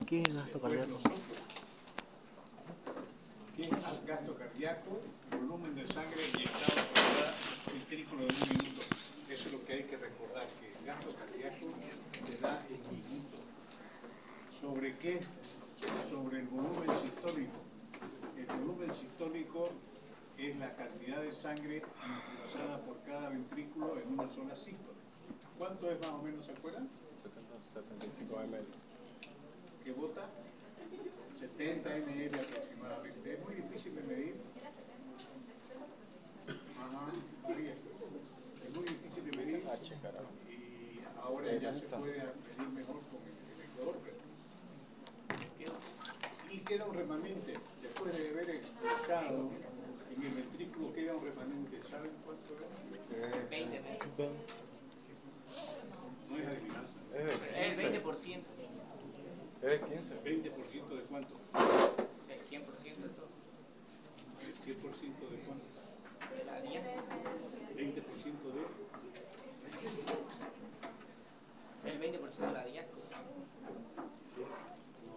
¿Qué es gasto cardíaco? ¿Qué es el gasto cardíaco? Volumen de sangre inyectado por cada ventrículo en un minuto. Eso es lo que hay que recordar, que el gasto cardíaco se da en minutos. ¿Sobre qué? Sobre el volumen sistólico. El volumen sistólico es la cantidad de sangre impulsada por cada ventrículo en una sola sístole. ¿Cuánto es más o menos, se acuerdan? 75 ml. ¿Qué bota? 70 ml aproximadamente. Es muy difícil de medir. Ajá, María. Es muy difícil de medir. Y ahora ya se puede medir mejor con el electrodoppler. Y queda un remanente. Después de haber expulsado en el ventrículo queda un remanente. ¿Saben cuánto es? 20. No es adivinanza. Es el 20%. Es 15. ¿20% de cuánto? El 100% de todo. ¿El 100% de cuánto? De la día. 20% de... El 20% de la día. No.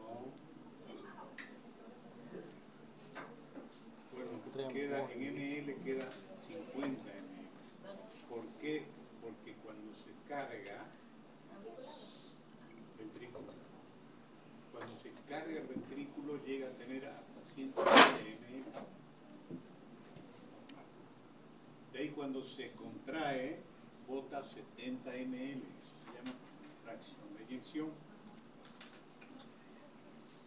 Bueno, queda en ml queda 50 ml. ¿Por qué? Porque cuando se carga el ventrículo, cuando se carga el ventrículo llega a tener hasta 120 ml. De ahí cuando se contrae, bota 70 ml. Eso se llama fracción de eyección.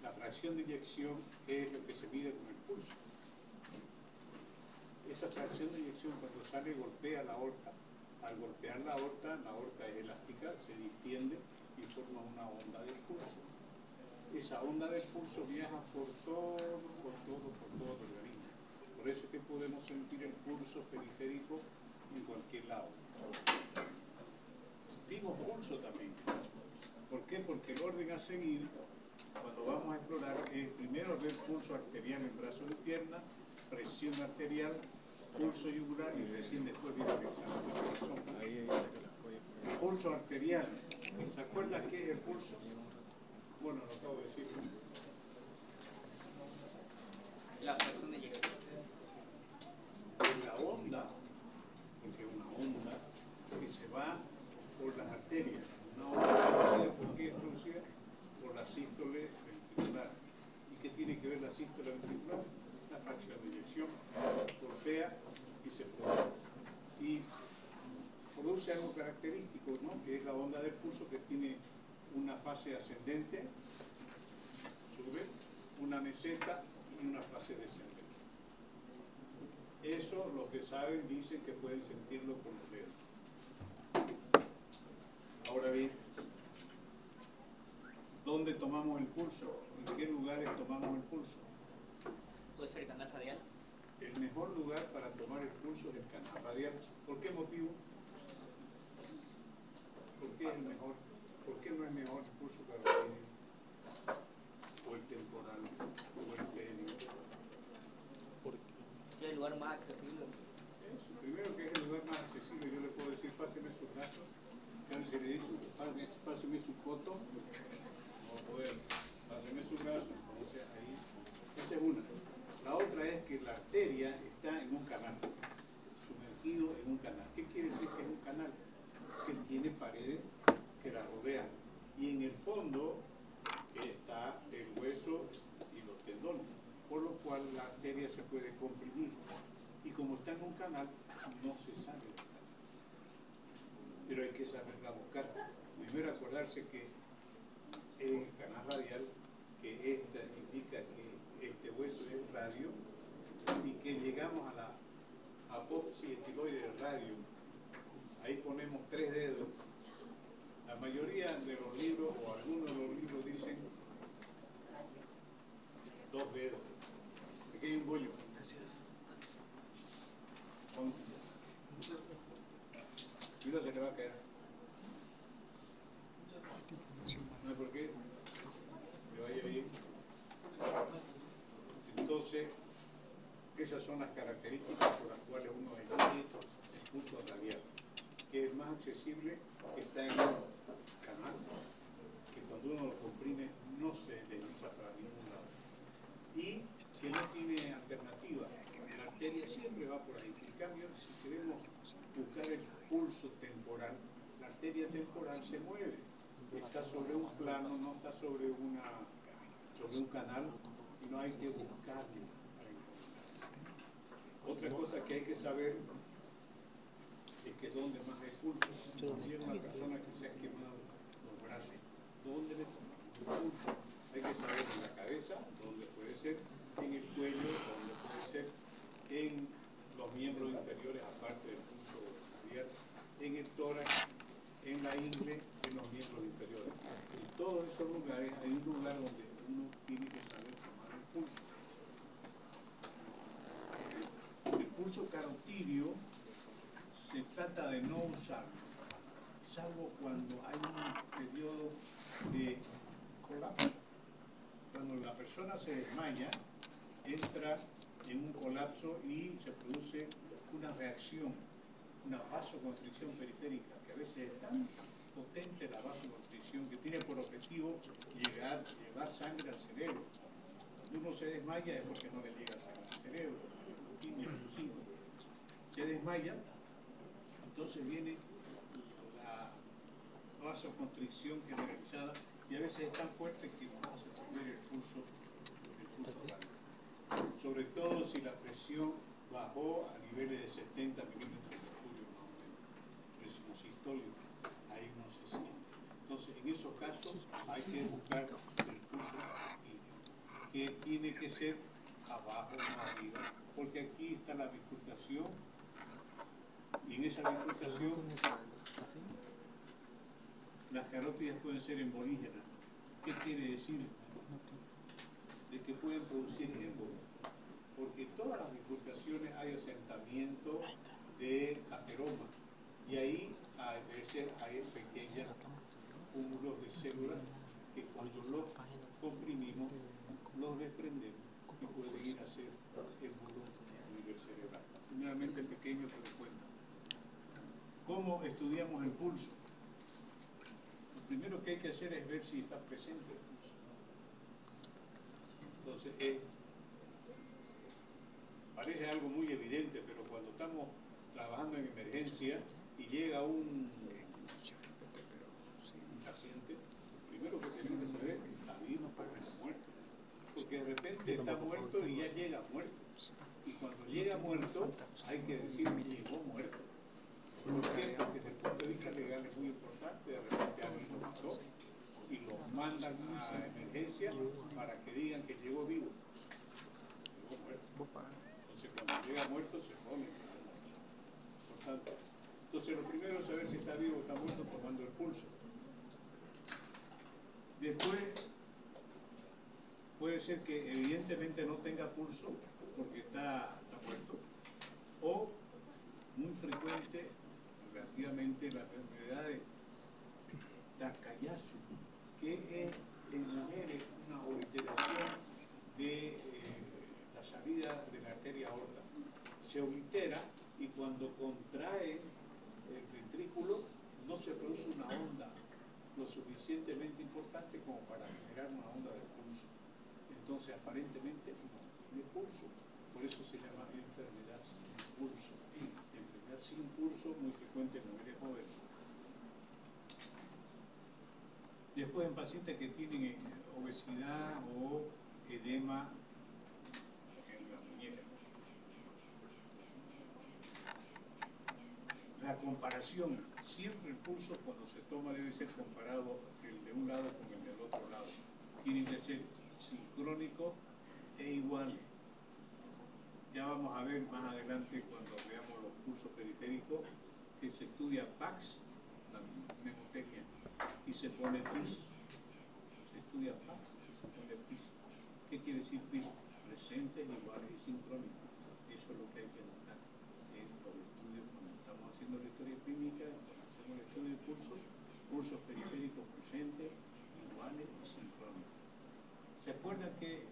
La fracción de eyección es lo que se mide con el pulso. Esa fracción de eyección cuando sale golpea la aorta. Al golpear la aorta es elástica, se distiende y forma una onda del pulso. Esa onda del pulso viaja por todo el organismo. Por eso es que podemos sentir el pulso periférico en cualquier lado. Sentimos pulso también. ¿Por qué? Porque el orden a seguir, cuando vamos a explorar, es primero ver pulso arterial en brazos y piernas, presión arterial, pulso yugular y recién después viene el examen de corazón. Ahí dice que las puede poner. Pulso arterial. ¿Se acuerdan qué es el pulso? Bueno, lo acabo de decir. La fracción de eyección. La onda, porque es una onda que se va por las arterias. Una onda producida, ¿por qué es producida? Por la sístole ventricular. ¿Y qué tiene que ver la sístole ventricular? La fracción de eyección. Golpea y se produce. Y produce algo característico, ¿no? Que es la onda del pulso, que tiene una fase ascendente, sube, una meseta y una fase descendente. Eso los que saben dicen que pueden sentirlo con los dedos. Ahora bien, ¿dónde tomamos el pulso? ¿En qué lugares tomamos el pulso? Puede ser el canal radial. El mejor lugar para tomar el pulso es el canal radial. ¿Por qué motivo? ¿Por qué es el mejor? ¿Por qué no es mejor el pulso carotídeo? O el temporal, o el pélvico. ¿Por qué? Es el lugar más accesible. Eso, primero que es el lugar más accesible, yo le puedo decir, páseme sus brazos. Claro, si le dice, páseme su coto, no poder, páseme sus brazos, entonces ahí, esa es una. La otra es que la arteria está en un canal, sumergido en un canal. ¿Qué quiere decir que es un canal? Que tiene paredes que la rodean. Y en el fondo está el hueso y los tendones, por lo cual la arteria se puede comprimir. Y como está en un canal, no se sale del canal. Pero hay que saberla buscar. Primero acordarse que el canal radial, que esta indica que este hueso es radio, y que llegamos a la apófisis estiloide del radio. Ahí ponemos 3 dedos. La mayoría de los libros, o algunos de los libros, dicen 2 dedos. Aquí hay un bollo. Cuidado, se le va a caer. No hay por qué. Que vaya bien. Entonces, esas son las características por las cuales uno elige el pulso radial, que es más accesible, que está en un canal, que cuando uno lo comprime no no se desliza para ningún lado. Y que no tiene alternativa. La arteria siempre va por ahí. En cambio, si queremos buscar el pulso temporal, la arteria temporal se mueve. Está sobre un plano, no está sobre un canal, sino hay que buscarlo para encontrarlo. Otra cosa que hay que saber es que dónde más hay pulso. También una persona que se ha quemado los brazos, ¿dónde le tomamos el pulso? Hay que saber en la cabeza, dónde puede ser, en el cuello, dónde puede ser, en los miembros inferiores, aparte del pulso radial, en el tórax, en la ingle, en los miembros inferiores. En todos esos lugares hay un lugar donde uno tiene que saber tomar el pulso. El pulso carotidio se trata de no usarlo, salvo cuando hay un periodo de colapso. Cuando la persona se desmaya, entra en un colapso y se produce una reacción, una vasoconstricción periférica, que a veces es tan potente la vasoconstricción que tiene por objetivo llevar sangre al cerebro. Cuando uno se desmaya es porque no le llega sangre al cerebro, se desmaya, entonces viene la vasoconstricción generalizada y a veces es tan fuerte que nos hace perder el pulso rápido. Sobre todo si la presión bajó a niveles de 70 milímetros de mercurio, más o menos, presión sistólica, ahí no se siente. Entonces, en esos casos hay que buscar el pulso que tiene que ser abajo, no arriba, porque aquí está la bifurcación y en esa bifurcación las carótidas pueden ser embolígenas. ¿Qué quiere decir? De que pueden producir émbolo, porque en todas las bifurcaciones hay asentamiento de ateroma y ahí a veces hay pequeños cúmulos de células que cuando los comprimimos los desprendemos y pueden ir a ser émbolo a nivel cerebral. Generalmente pequeños pero cuentan. ¿Cómo estudiamos el pulso? Lo primero que hay que hacer es ver si está presente el pulso. Entonces, parece algo muy evidente, pero cuando estamos trabajando en emergencia y llega un paciente, lo primero que tenemos que saber es si está vivo o está muerto. Porque de repente está muerto y ya llega muerto. Y cuando llega muerto, hay que decir llegó muerto. ¿Por qué? Porque desde el punto de vista legal es muy importante, de repente alguien lo mató y lo mandan a emergencia para que digan que llegó vivo. Llegó muerto. Entonces cuando llega muerto se pone importante. Entonces lo primero es saber si está vivo o está muerto tomando el pulso. Después puede ser que evidentemente no tenga pulso porque está muerto, o muy frecuente relativamente la enfermedad de Takayasu, que es en mujeres una obliteración de la salida de la arteria aorta. Se oblitera y cuando contrae el ventrículo no se produce una onda lo suficientemente importante como para generar una onda de pulso. Entonces aparentemente no tiene pulso. Por eso se llama enfermedad sin pulso. Enfermedad sin pulso, muy frecuente en mujeres jóvenes. Después en pacientes que tienen obesidad o edema en la muñeca. La comparación, siempre el pulso cuando se toma debe ser comparado el de un lado con el del otro lado. Tienen que ser sincrónicos e iguales. Ya vamos a ver más adelante cuando veamos los pulsos periféricos que se estudia PAX, la mnemotecnia, y se pone PIS. Se estudia PAX y se pone PIS. ¿Qué quiere decir PIS? Presentes, iguales y sincrónicos. Eso es lo que hay que notar en los estudios cuando estamos haciendo la historia clínica, cuando hacemos el estudio de pulsos periféricos presentes, iguales y sincrónicos. ¿Se acuerdan que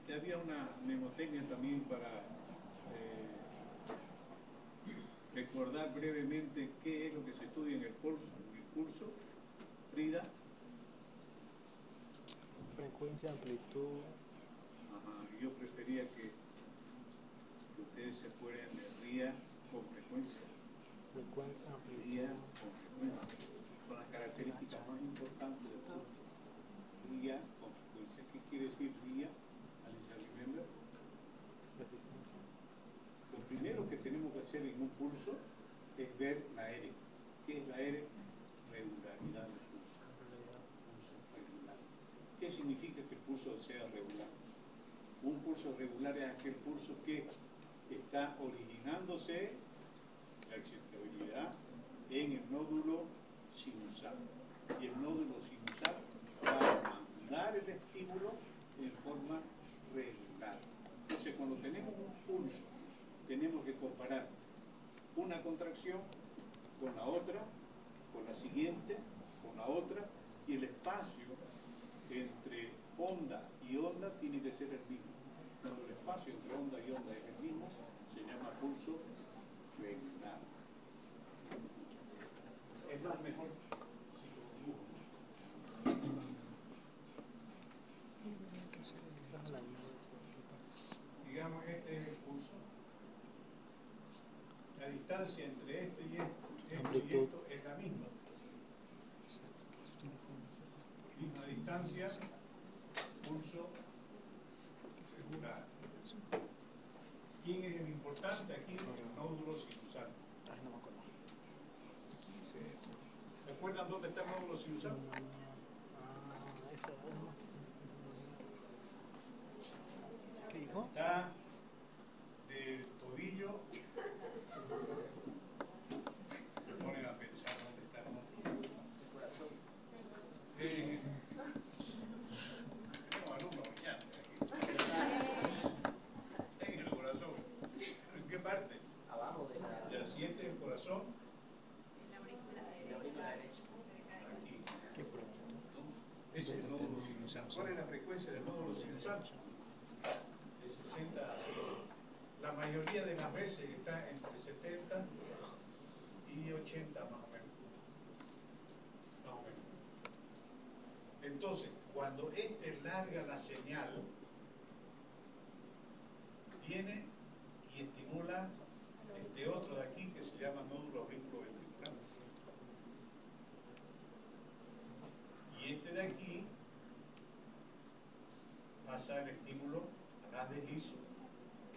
había una mnemotecnia también para recordar brevemente qué es lo que se estudia en el pulso? Frida. frecuencia, amplitud. Ajá, yo prefería que ustedes se fueran de RIA con frecuencia. Frecuencia, RIA amplitud. con frecuencia. Son las características más importantes del pulso. RIA con frecuencia. ¿Qué quiere decir RIA? Alicia, remember? Resistencia. Lo primero que tenemos que hacer en un pulso es ver la R. ¿Qué es la R? Regularidad del pulso. Pulso regular. ¿Qué significa que el pulso sea regular? Un pulso regular es aquel pulso que está originándose la excitabilidad en el nódulo sinusal. Y el nódulo sinusal va a mandar el estímulo en forma regular. Entonces, cuando tenemos un pulso, tenemos que comparar una contracción con la otra, con la siguiente, con la otra, y el espacio entre onda y onda tiene que ser el mismo. Cuando el espacio entre onda y onda es el mismo, se llama pulso regular. Es lo mejor si lo dibujo. Digamos, este es el pulso. La distancia entre esto y esto es la misma. Misma distancia, pulso regular. ¿Quién es el importante aquí? El nódulo sinusal. Ay, no me acuerdo. ¿Se acuerdan dónde está el nódulo sinusal? ¿Qué dijo? Está del tobillo. Se ponen a pensar dónde está el nódulo. El corazón. Tenemos alumnos brillantes aquí. En el corazón. ¿En qué parte? Abajo de la... Ya siente el corazón. La aurícula derecha. Aquí. ¿Qué pregunto? Ese es el nódulo sinusal. ¿Cuál es la frecuencia del nódulo sinusal? De 60 a 100. La mayoría de las veces está entre 70 y 80 más o menos. Más o menos. Entonces, cuando este larga la señal, viene y estimula este otro de aquí que se llama nódulo auriculoventricular. Y este de aquí pasa el estímulo a las de Giso,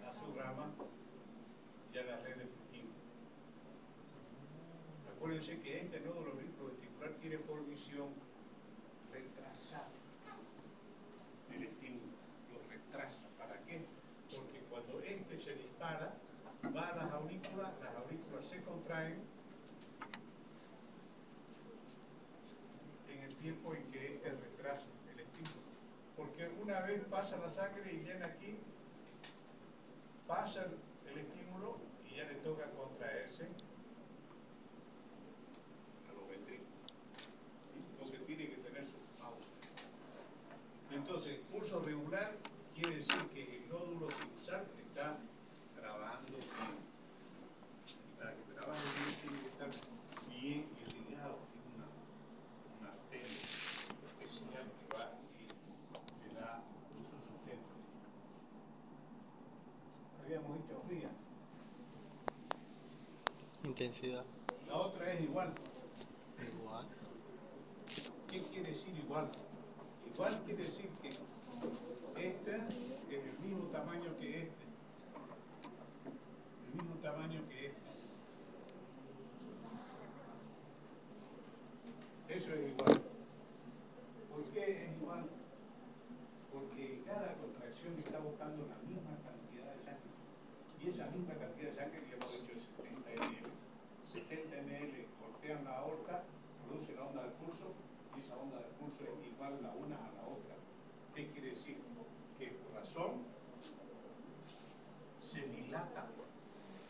a su rama y a la red de Purkinje. Acuérdense que este nódulo auriculoventricular tiene por visión retrasar el estímulo, lo retrasa. ¿Para qué? Porque cuando este se dispara, va a las aurículas se contraen en el tiempo en que este retrasa el estímulo. Porque una vez pasa la sangre y viene aquí, pasa el estímulo y ya le toca contraerse a los ventrículos. Entonces tiene que tener su pausa. Entonces, pulso regular quiere decir que el nódulo sinusal está trabajando bien. Y para que trabaje bien tiene que estar bien irrigado. Tiene una arteria especial que va y le da su sustento. Habíamos dicho fría. Intensidad. La otra es igual. Igual. ¿Qué quiere decir igual? Igual quiere decir que este es el mismo tamaño que este. El mismo tamaño que este. Eso es igual. ¿Por qué es igual? Porque cada contracción está buscando la misma cantidad de sangre. Y esa misma cantidad de sangre, que hemos dicho, es 70 ml. 70 ml golpean la aorta, produce la onda del pulso, y esa onda del pulso es igual la una a la otra. ¿Qué quiere decir? Que el corazón se dilata,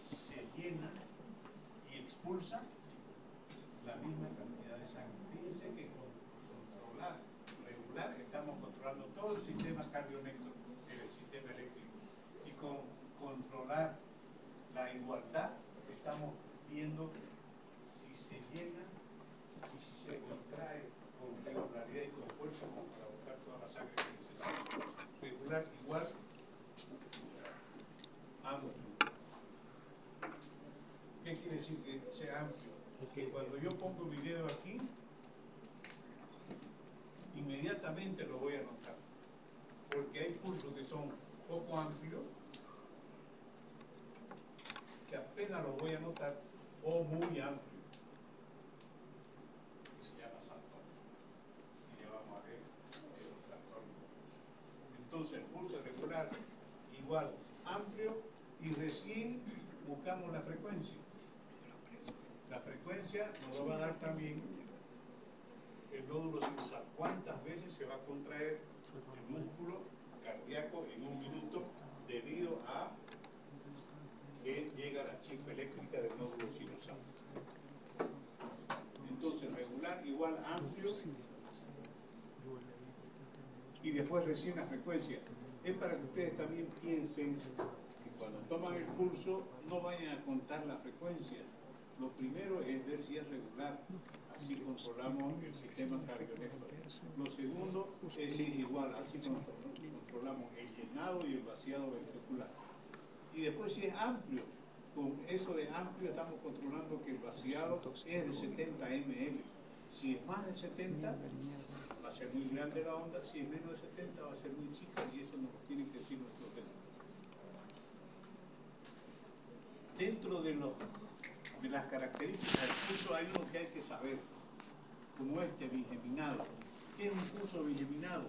se llena y expulsa la misma cantidad de sangre. Fíjense que con controlar regular estamos controlando todo el sistema cardioeléctrico, el sistema eléctrico. Y con controlar la igualdad estamos viendo si se llena y si se contrae con regularidad y con fuerza para buscar toda la sangre que necesita. regular igual amplio. ¿Qué quiere decir que sea amplio? Que cuando yo pongo mi dedo aquí, inmediatamente lo voy a notar. Porque hay pulsos que son poco amplios, que apenas los voy a notar, o muy amplios, que se llama saltón. Y ya vamos a ver el saltón. Entonces, el pulso regular igual amplio, y recién buscamos la frecuencia. La frecuencia nos lo va a dar también el nódulo sinusal. ¿Cuántas veces se va a contraer el músculo cardíaco en un minuto debido a que llega la chispa eléctrica del nódulo sinusal? Entonces, regular igual amplio, y después recién la frecuencia. Es para que ustedes también piensen que cuando toman el pulso no vayan a contar la frecuencia. Lo primero es ver si es regular, así controlamos el sistema cardioeléctrico. Lo segundo es si es igual, así controlamos el llenado y el vaciado ventricular. Y después si es amplio, con eso de amplio estamos controlando que el vaciado es de 70 ml. Si es más de 70, va a ser muy grande la onda; si es menos de 70, va a ser muy chica, y eso nos tiene que decir nuestro médico. Dentro de las características del pulso hay uno que hay que saber, como este bigeminado. ¿Qué es un pulso bigeminado?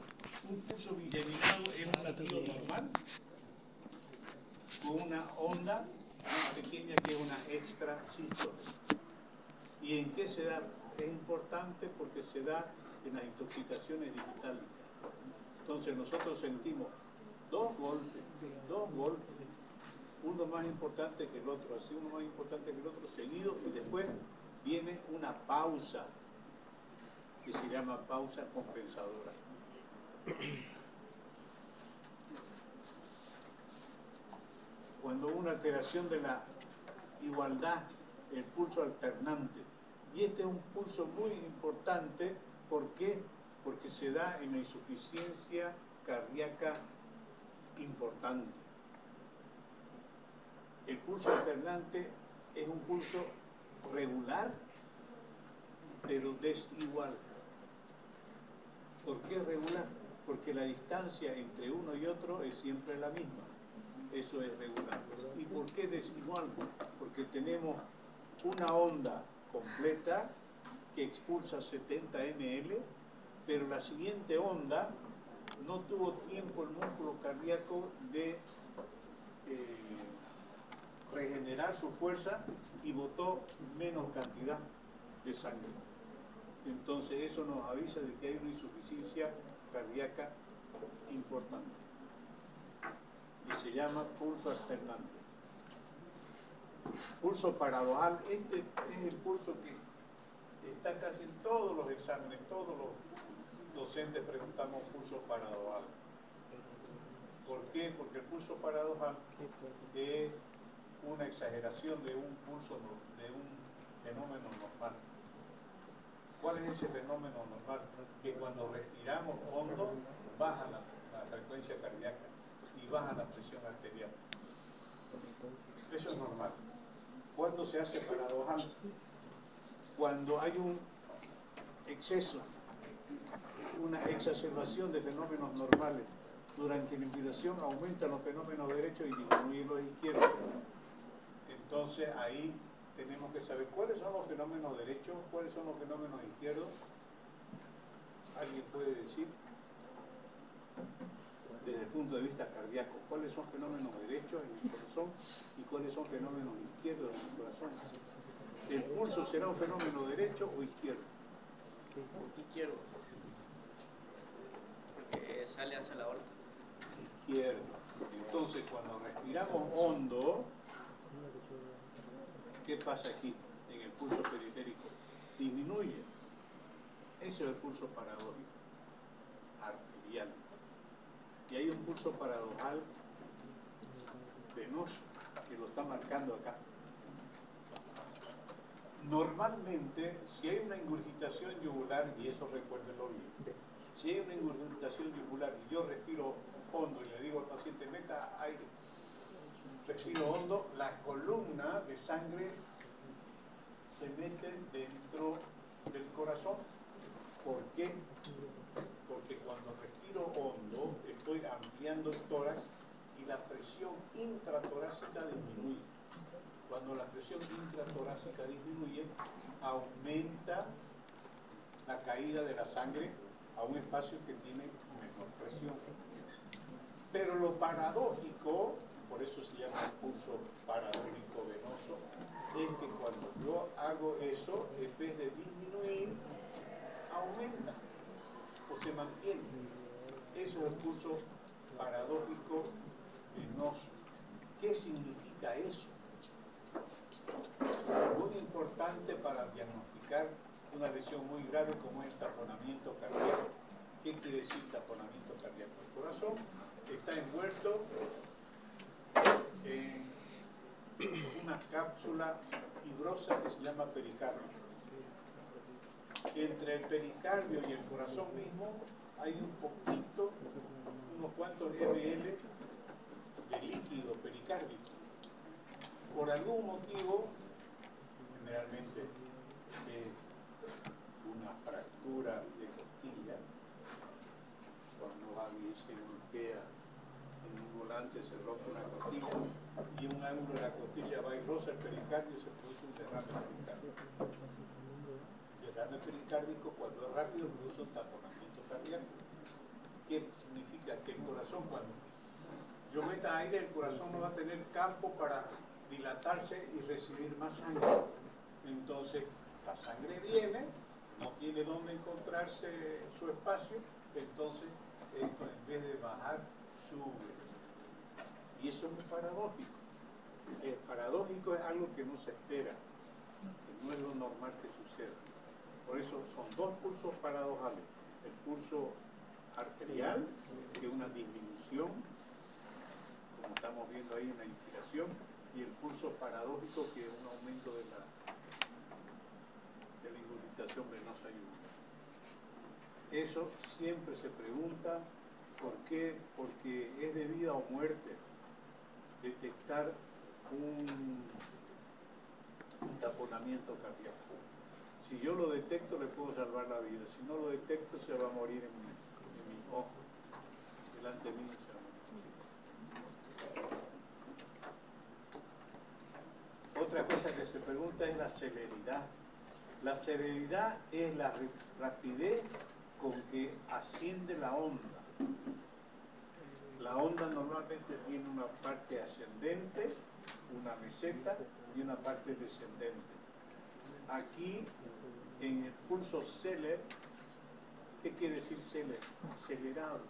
Un pulso bigeminado es un latido normal con una onda más pequeña que es una extrasístole. ¿Y en qué se da? Es importante porque se da en las intoxicaciones digitales. Entonces nosotros sentimos dos golpes, uno más importante que el otro, así uno más importante que el otro seguido, y después viene una pausa que se llama pausa compensadora. Cuando hubo una alteración de la igualdad, el pulso alternante. Y este es un pulso muy importante. ¿Por qué? Porque se da en la insuficiencia cardíaca importante. El pulso alternante es un pulso regular, pero desigual. ¿Por qué regular? Porque la distancia entre uno y otro es siempre la misma. Eso es regular. ¿Y por qué desigual? Porque tenemos una onda completa que expulsa 70 ml, pero la siguiente onda no tuvo tiempo el músculo cardíaco de regenerar su fuerza y botó menos cantidad de sangre. Entonces eso nos avisa de que hay una insuficiencia cardíaca importante y se llama pulso alternante. Pulso paradojal, este es el pulso que está casi en todos los exámenes, todos los docentes preguntamos pulso paradojal. ¿Por qué? Porque el pulso paradojal es una exageración de un pulso, de un fenómeno normal. ¿Cuál es ese fenómeno normal? Que cuando respiramos hondo baja la frecuencia cardíaca y baja la presión arterial. Eso es normal. ¿Cuándo se hace paradojal? Cuando hay un exceso, una exacerbación de fenómenos normales. Durante la inspiración aumentan los fenómenos derechos y disminuyen los izquierdos. Entonces ahí tenemos que saber cuáles son los fenómenos derechos, cuáles son los fenómenos izquierdos. ¿Alguien puede decir? Desde el punto de vista cardíaco, ¿cuáles son fenómenos derechos en el corazón y cuáles son fenómenos izquierdos en el corazón? ¿El pulso será un fenómeno derecho o izquierdo? Izquierdo. Porque sale hacia la aorta. Izquierdo. Entonces, cuando respiramos hondo, ¿qué pasa aquí en el pulso periférico? Disminuye. Eso es el pulso paradójico, arterial. Y hay un pulso paradojal venoso que lo está marcando acá. Normalmente, si hay una ingurgitación yugular, y eso recuérdenlo bien, si hay una ingurgitación yugular respirar y yo respiro hondo y le digo al paciente, meta aire, respiro hondo, la columna de sangre se mete dentro del corazón. ¿Por qué? Porque cuando respiro hondo estoy ampliando el tórax y la presión intratorácica disminuye. Cuando la presión intratorácica disminuye, aumenta la caída de la sangre a un espacio que tiene menor presión. Pero lo paradójico, por eso se llama el pulso paradójico venoso, es que cuando yo hago eso, en vez de disminuir, aumenta o se mantiene. Eso es el pulso paradójico venoso. ¿Qué significa eso? Muy importante para diagnosticar una lesión muy grave como es el taponamiento cardíaco. ¿Qué quiere decir taponamiento cardíaco? El corazón está envuelto en una cápsula fibrosa que se llama pericardio. Entre el pericardio y el corazón mismo hay un poquito, unos cuantos ml de líquido pericárdico. Por algún motivo, generalmente una fractura de costilla, cuando alguien se golpea en un volante se rompe una costilla y un ángulo de la costilla va y roza el pericardio y se produce un derrame pericárdico. El derrame pericárdico, cuando es rápido, produce un taponamiento cardíaco. ¿Qué significa? Que el corazón, cuando yo meta aire, el corazón no va a tener campo para dilatarse y recibir más sangre. Entonces, la sangre viene, no tiene dónde encontrarse su espacio, entonces esto en vez de bajar, sube. Y eso es muy paradójico. El paradójico es algo que no se espera, que no es lo normal que suceda. Por eso son dos pulsos paradojales. El pulso arterial, que es una disminución, como estamos viendo ahí en la inspiración, y el pulso paradójico, que es un aumento de la ingurgitación venosa yugular. Eso siempre se pregunta, ¿por qué? Porque es de vida o muerte detectar un taponamiento cardíaco. Si yo lo detecto, le puedo salvar la vida. Si no lo detecto, se va a morir en mi ojo. Delante de mí se va a morir. Otra cosa que se pregunta es la celeridad. La celeridad es la rapidez con que asciende la onda. La onda normalmente tiene una parte ascendente, una meseta y una parte descendente. Aquí, en el pulso Celer, ¿qué quiere decir Celer? Acelerado.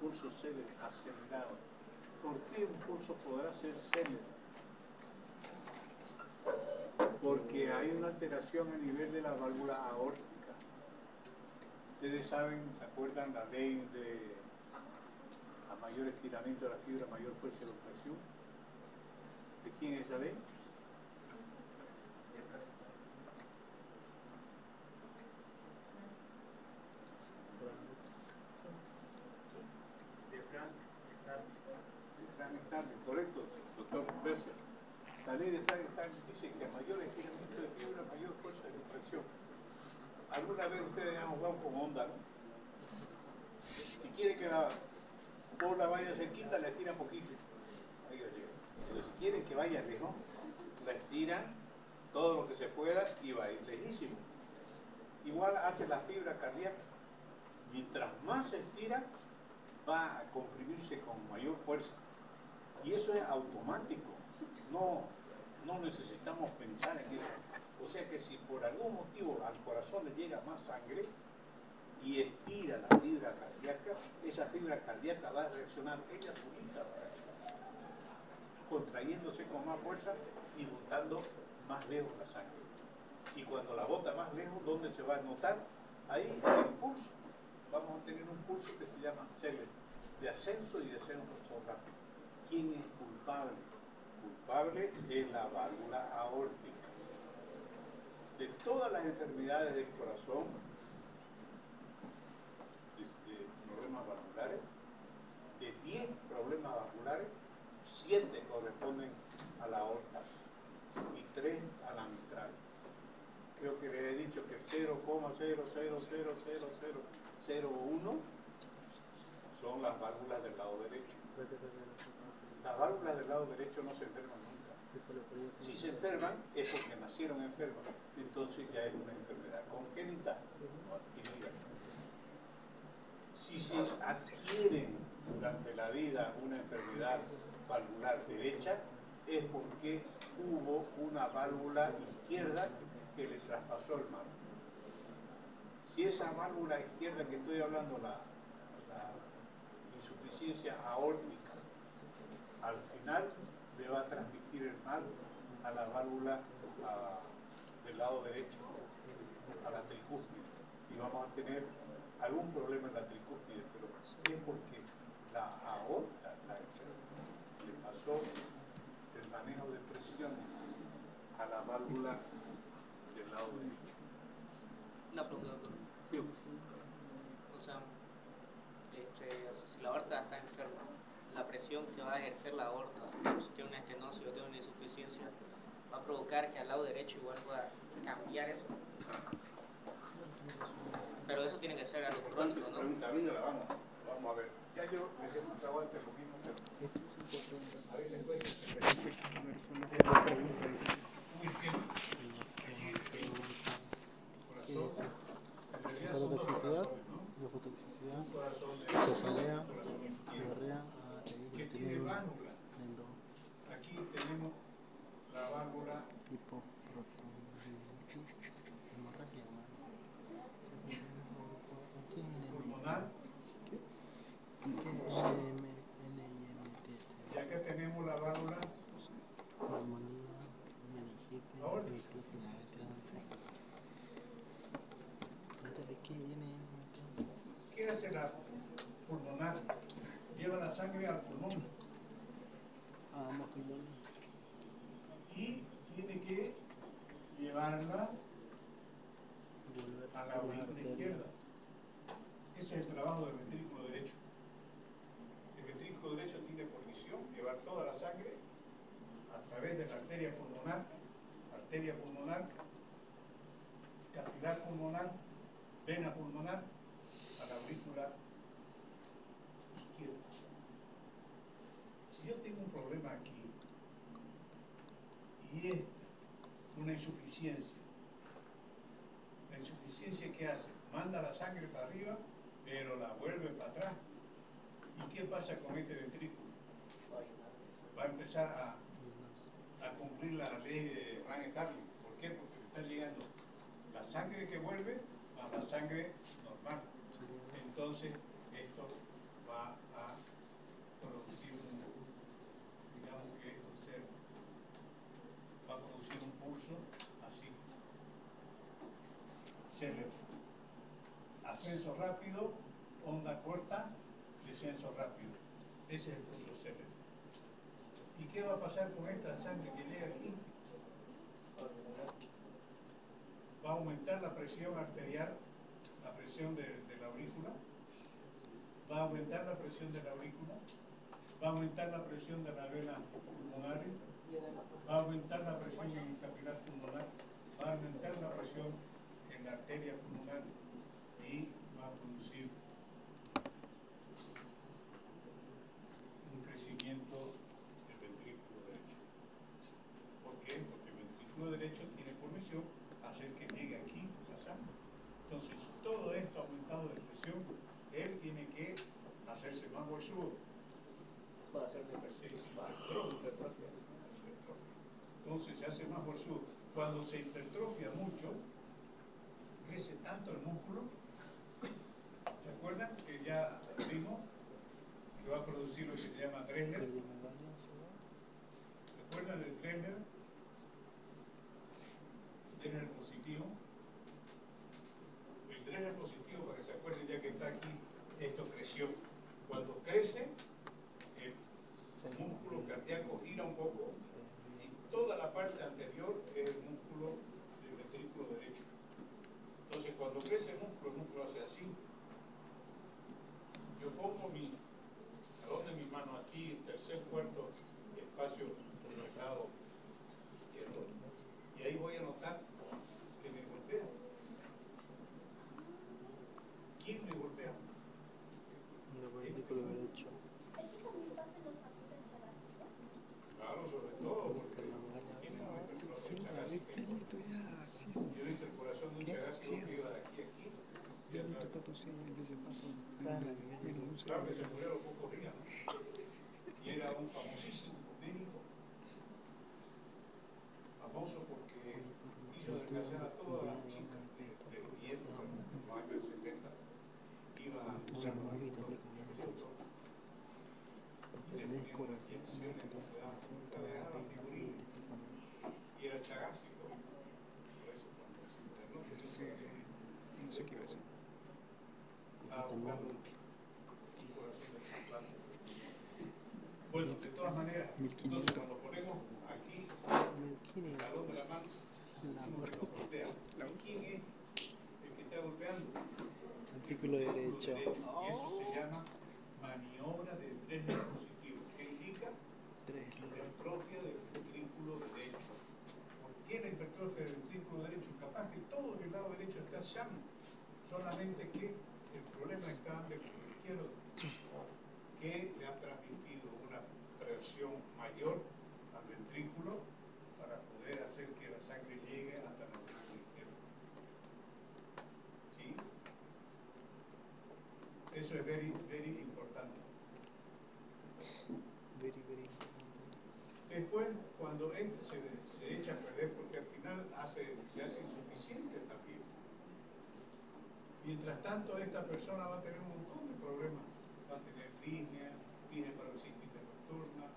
Pulso Celer, acelerado. ¿Por qué un pulso podrá ser Celer? Porque hay una alteración a nivel de la válvula aórtica. Ustedes saben, ¿se acuerdan la ley de a mayor estiramiento de la fibra, mayor fuerza de contracción? ¿De quién es esa ley? De Frank Starling, correcto, doctor. Gracias. La ley de Frank Starling dice que a mayor estiramiento de fibra, mayor fuerza de contracción. Alguna vez ustedes han jugado con onda, ¿no? Si quiere que la bola vaya cerquita, la estira poquito. Ahí va a llegar. Pero si quieren que vaya lejos, la estiran todo lo que se pueda y va a ir lejísimo. Igual hace la fibra cardíaca. Mientras más se estira, va a comprimirse con mayor fuerza. Y eso es automático. No necesitamos pensar en eso. O sea que si por algún motivo al corazón le llega más sangre y estira la fibra cardíaca, esa fibra cardíaca va a reaccionar ella solita, contrayéndose con más fuerza y botando más lejos la sangre. Y cuando la bota más lejos, ¿dónde se va a notar? Ahí en el pulso. Vamos a tener un pulso que se llama Celer, de ascenso y descenso rápido. ¿Quién es culpable? Culpable es la válvula aórtica. De todas las enfermedades del corazón, problemas valvulares, a la aorta y 3 a la mitral. Creo que le he dicho que 0,0000001 son las válvulas del lado derecho. Las válvulas del lado derecho no se enferman nunca. Si se enferman es porque nacieron enfermas, entonces ya es una enfermedad congénita y mira, si se adquieren durante la vida una enfermedad valvular derecha, es porque hubo una válvula izquierda que le traspasó el mal. Si esa válvula izquierda que estoy hablando, la insuficiencia aórtica, al final le va a transmitir el mal a la válvula del lado derecho, a la tricúspide, y vamos a tener algún problema en la tricúspide, pero es porque la aorta está enferma. Le pasó el manejo de presión a la válvula del lado derecho. Una pregunta, doctor. Sí. O sea, si la aorta está enferma, la presión que va a ejercer la aorta, si tiene una estenosis o tiene una insuficiencia, va a provocar que al lado derecho igual pueda cambiar eso. Pero eso tiene que ser algo crónico, ¿no? Pregunta, vamos a ver. Ya yo les he mostrado antes lo mismo, pero a veces puede ser. Muy bien. Corazón. En realidad son dos corazones, ¿no? Nefotoxicidad, Un corazón cefalea, derecho, un corazón izquierdo. diarrea, Que tiene válvula. Aquí tenemos la válvula hipoprotonitis, hemorragia pulmonar. Y acá tenemos la válvula neumonía, meningitis, aórtica. microcefalia, cáncer. Entonces, ¿qué viene? ¿Qué hace la pulmonar? Lleva la sangre al pulmón A ambos pulmones. y tiene que llevarla Volver a la aurícula izquierda. Ese es el trabajo del ventrículo derecho. El ventrículo derecho tiene por misión llevar toda la sangre a través de la arteria pulmonar, capilar pulmonar, vena pulmonar, a la aurícula izquierda. Si yo tengo un problema aquí y una insuficiencia, la insuficiencia ¿qué hace? Manda la sangre para arriba, pero la vuelve para atrás. ¿Y qué pasa con este ventrículo? Va a empezar a cumplir la ley de Ryan-Hartley. ¿Por qué? Porque le está llegando la sangre que vuelve a la sangre normal. Entonces, esto va a producir digamos que va a producir un pulso así. Ascenso rápido, onda corta, descenso rápido. Ese es el pulso célebre. ¿Y qué va a pasar con esta sangre que llega aquí? Va a aumentar la presión arterial, la presión de la aurícula, va a aumentar la presión de la aurícula, va a aumentar la presión de la vena pulmonar, va a aumentar la presión en el capilar pulmonar, va a aumentar la presión en la arteria pulmonar y va a producir un crecimiento del ventrículo derecho. ¿Por qué? Porque el ventrículo derecho tiene por misión hacer que llegue aquí la sangre. Entonces, todo esto aumentado de presión, él tiene que hacerse más huesudo. Puede hacer Hipertrofia. Entonces se hace más huesudo. Cuando se hipertrofia mucho, crece tanto el músculo. ¿Se acuerdan que ya vimos que va a producir lo que se llama Dressler? ¿Recuerdan el Dressler? Dressler positivo. El Dressler positivo, para que se acuerden ya que está aquí, esto creció. Cuando crece, el músculo cardíaco gira un poco y toda la parte anterior es el músculo del ventrículo derecho. Entonces, cuando crece el músculo hace así. Yo pongo mi talón de mi mano aquí, tercer, cuarto espacio del lado ventrículo derecho. Claro, sobre todo Porque porque la malla tiene una hipertrofia ¿qué chagásica. estoy haciendo? Y una interpolación de un ¿Qué? chagásico Sí. que iba de aquí a aquí. Yo he visto tatuajes de ese paso. Claro, Menos un Claro que se segundo. murió a los pocos días, ¿no? Y era un famosísimo médico, famoso porque hizo desgraciar a todas las chicas de Viena en los años 70, iban a Entonces, usar no, los ahorita vehículos aplico bien, de entonces. y le ¿Entendés? ponían unas Corazón, no, inyecciones que te donde daban corazón, punta, todo le daban bien, figurín, te explicamos. y era chagásico. Por eso cuando se internó tenía Sí, corazón. no sé qué iba a decir. Estaba buscando un corazón de trasplante. Bueno, de todas maneras, entonces 1500. cuando ponemos aquí el 1500. talón de la mano, La uno que nos golpea. La ¿Y quién es el que está golpeando? ventrículo derecho. Y eso se llama maniobra del tren positivo, que indica 3. hipertrofia del ventrículo derecho. ¿Por qué la hipertrofia del ventrículo derecho? Capaz que todo el lado derecho está sano, solamente que el problema está del lado izquierdo, que le ha transmitido una presión mayor al ventrículo para poder hacer que la sangre llegue hasta el ventrículo izquierdo. ¿Sí? Eso es very, very importante. Very, very important. Después, cuando se echa a perder, porque al final se hace insuficiente también. Mientras tanto, esta persona va a tener un montón de problemas. Va a tener disnea, paroxística nocturna,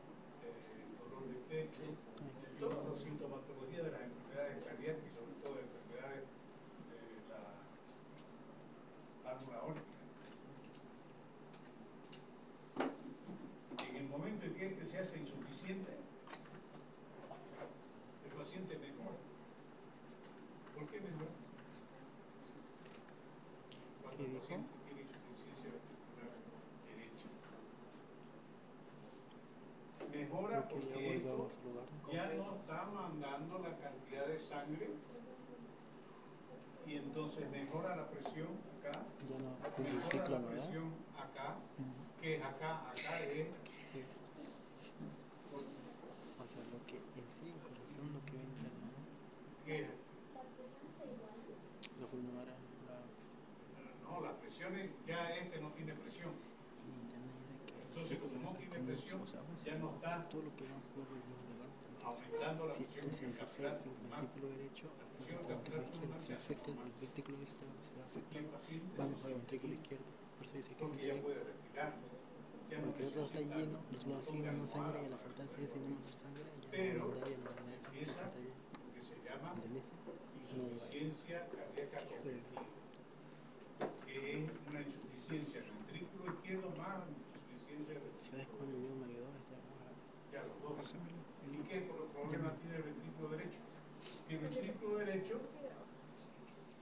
dolor de pecho, todas las sintomatologías de las enfermedades cardíacas y sobre todo de enfermedades de la válvula aórtica. En el momento en que este se hace insuficiente, el paciente mejora. ¿Por qué mejora? Cuando el paciente tiene insuficiencia ventricular derecha. Mejora Porque porque ya esto volvemos al lugar. ya no está mandando la cantidad de sangre y entonces mejora la presión acá, Ya no cumple el mejora ciclo, la ¿no? presión acá, Ujú. que es acá es Sí. O sea, lo que en sí, el corazón, lo que va interno, ¿no? que Lo pulmonar, no, las presiones ya no tiene presión. y ya no hay que. Entonces, como no tiene presión, O sea, ya no está todo lo que va por el mismo lugar. aumentando la Si presión este se intracapilar afecta el pulmonar. ventrículo derecho, La o presión el ventrículo intracapilar izquierdo, pulmonar si se hace afecta el normal. ventrículo derecho, se va a Y afectar, el paciente va se mejor el siente ventrículo bien, izquierdo. Por eso dice que porque ya entre, puede respirar, ya no porque el otro está necesita lleno, un los lados montón siguen de dando sangre y a la almohadas falta de para seguir sin poder dormir. mandar sangre, ya Pero no mandar eso, empieza está bien. lo que se llama ¿Entendés? No iba a ir. insuficiencia cardíaca congestiva, que es una insuficiencia del ventrículo izquierdo más insuficiencia del ¿Sabes ventrículo cuál video derecho. me ayudó? Ya los dos. Pásamelo. ¿Y qué problema tiene el ventrículo derecho? Que el ventrículo derecho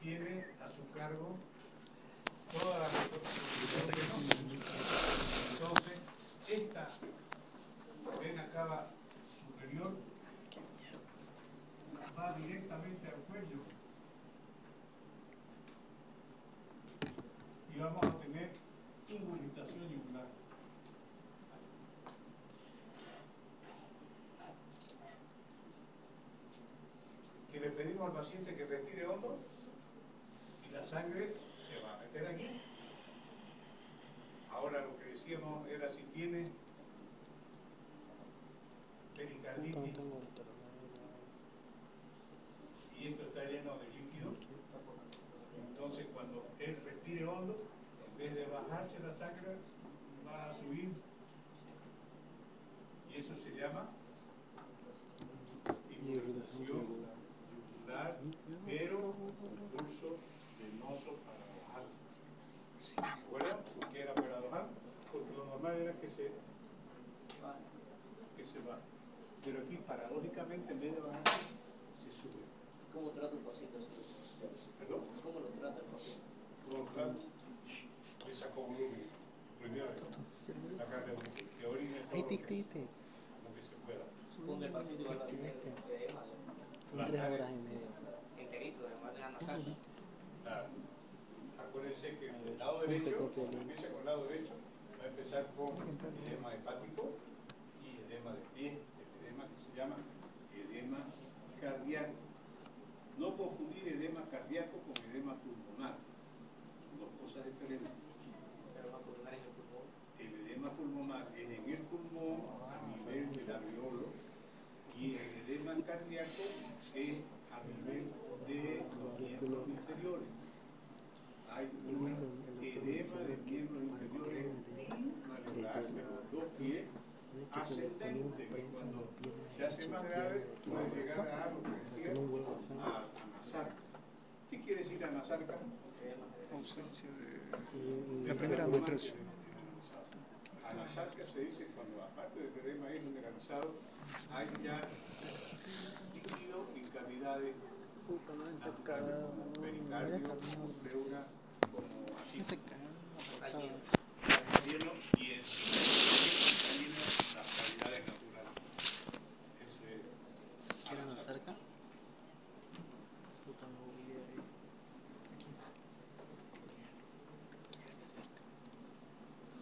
tiene a su cargo todas las responsabilidades venosas. Entonces, esta vena cava superior va directamente al cuello y vamos a tener ingurgitación yugular. Que le pedimos al paciente que respire hondo y la sangre se va a meter aquí. Ahora lo que decíamos era si tiene pericarditis y esto está lleno de líquido, entonces cuando él respire hondo, en vez de bajarse la sangre, va a subir y eso se llama ingurgitación yugular, pero pulso venoso paradojal. ¿Recuerdan por qué era paradojal? Porque lo normal era que se va. Pero aquí paradójicamente en vez de bajar se sube. ¿Cómo trata el paciente eso? ¿Perdón? ¿Cómo lo trata el paciente? ¿Cómo lo trata? Le sacó volumen. Primero la carga que orine todo lo que se pueda. Supongo que el paciente igual va a tener edema, Son 3 horas y media. enterito, de manera nasal. Claro. Acuérdense que el lado derecho, cuando empieza con el lado derecho, va a a empezar con edema hepático y edema de pie, el edema que se llama edema cardíaco. No confundir edema cardíaco con edema pulmonar, son dos cosas diferentes. Edema pulmonar en el pulmón. El edema pulmonar es en el pulmón a nivel del alveolo y el edema cardíaco es a nivel de los miembros inferiores. Hay un edema de miembros inferiores bilateral, los dos pies ascendente, que cuando se hace más grave puede llegar a algo que decía a anasarca. ¿Qué quiere decir anasarca? Ausencia de la primera Pulmonar menstruación. Anasarca se dice cuando, aparte del edema generalizado, hay ya líquido en cavidades naturales, como pericardio, como pleura, como así, lleno, y encima está lleno las cavidades naturales. Eso es ¿Quieren anasarca. cerca? Puta, no olvidé ahí.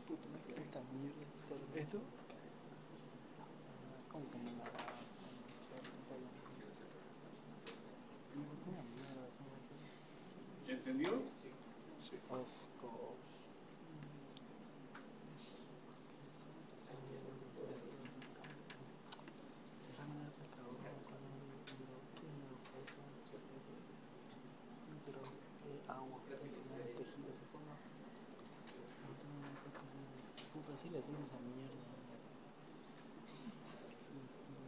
Puta, me quedé. Esta mierda. ¿Esto? ¿Cómo que no la da? Una mierda, ¿Se entendió? Sí. Of course. Agua, encima del tejido se ponga. Puta, sí le hacemos esa mierda. Sí,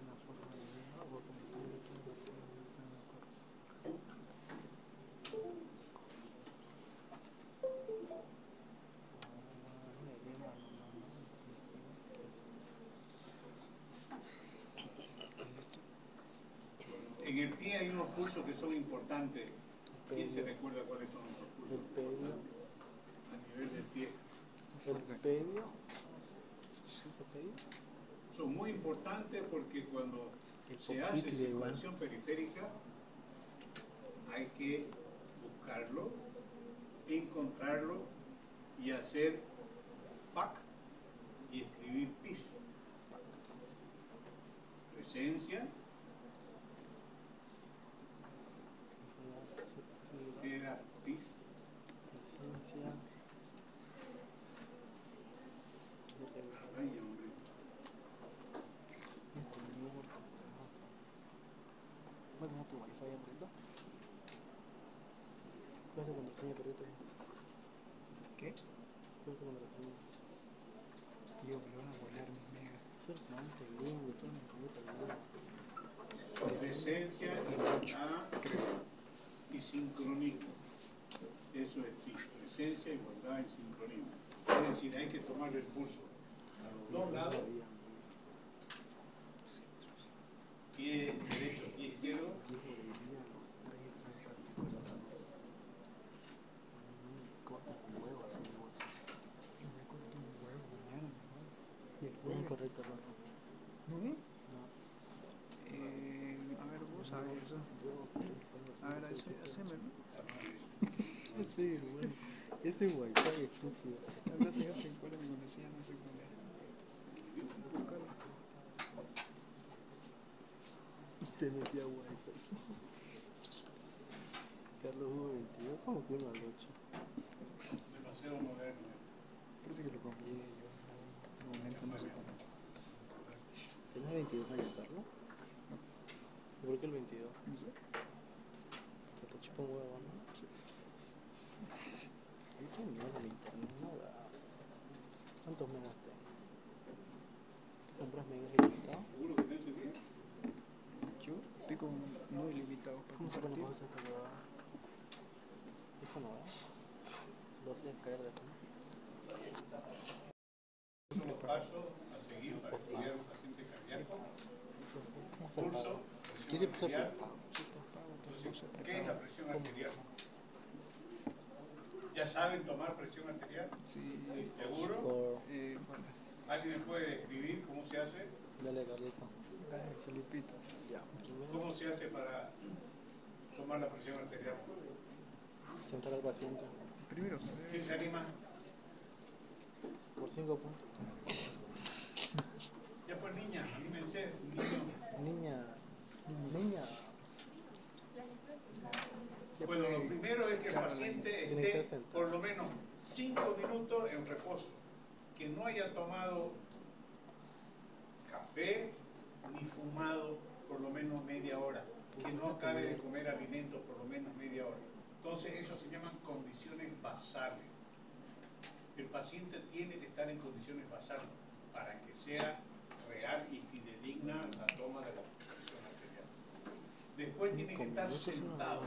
una forma de agua, como si no le quiero hacer, no me acuerdo. En el pie hay unos pulsos que son importantes. ¿Quién se Pedio. recuerda cuáles son esos pulsos? El pedio. A nivel del pie. El pedio. ¿Sí se pedio? Son muy importantes porque cuando El se hace poquito de circulación periférica hay que buscarlo, encontrarlo y hacer PAC y escribir PIS. Presencia, ¿qué era PIS? Presencia. Ay, hombre. ¿Vas a dejar tu wifi abierto? ¿Cuál es tu contraseña, perrito? ¿Qué? ¿Cuál es tu contraseña? Tío, me van a volar mis megas. Ciertamente, gringo, todo mi computadora. Presencia, igualdad y sincronismo. Eso es PIS. Presencia, igualdad y sincronismo. Es decir, hay que tomar el pulso a los dos lados. Pie derecho, pie izquierdo. Es incorrecto, Rafa. ¿No? No. A ver, vos sabés eso. A ver, haceme, ¿no? Ese, güey. Ese wifi estúpido. Andate, ya te cuál es mi contraseña, no sé cuál es. Búscalo. Se metía wifi. Carlos 1.22, ¿cómo que 1 al 8? Demasiado moderno. Parece que lo copié yo. En un momento no sé cómo. ¿Tenés 22 años, Carlos? No, ¿Por qué el 22? no sé. Que te chupa un huevo, ¿no? Sí. ¿Y qué mierda el internet? No da. ¿Cuántos megas tengo? ¿Compras megas ilimitados? ¿Seguro que tenés el día? Yo estoy con no ilimitados para ¿Cómo se pone compartir. pausa esta huevada? Eso no da. 12 es caer de fondo. Son los pasos a seguir para estudiar un paciente cardíaco. Pulso, ¿Qué se presión puso arterial. prepago? Entonces, ¿qué es la presión arterial? ¿Ya saben tomar presión arterial? Sí. ¿Seguro? Bueno. ¿Alguien me puede describir cómo se hace? Dale, Carlito. Dale, Felipito. Ya. Primero, ¿Cómo se hace para tomar la presión arterial? sentar al paciente Primero, ¿Quién se anima? por 5 puntos. Ya pues niña, anímense, niño. Niña. Niña. Ya Bueno, lo puede primero es que el quedar paciente Tiene que esté estar sentado. por lo menos 5 minutos en reposo, que no haya tomado café ni fumado por lo menos media hora, que no acabe de comer alimentos por lo menos media hora. Entonces eso se llaman condiciones basales. El paciente tiene que estar en condiciones basales para que sea real y fidedigna la toma de la presión arterial. Después tiene que estar sentado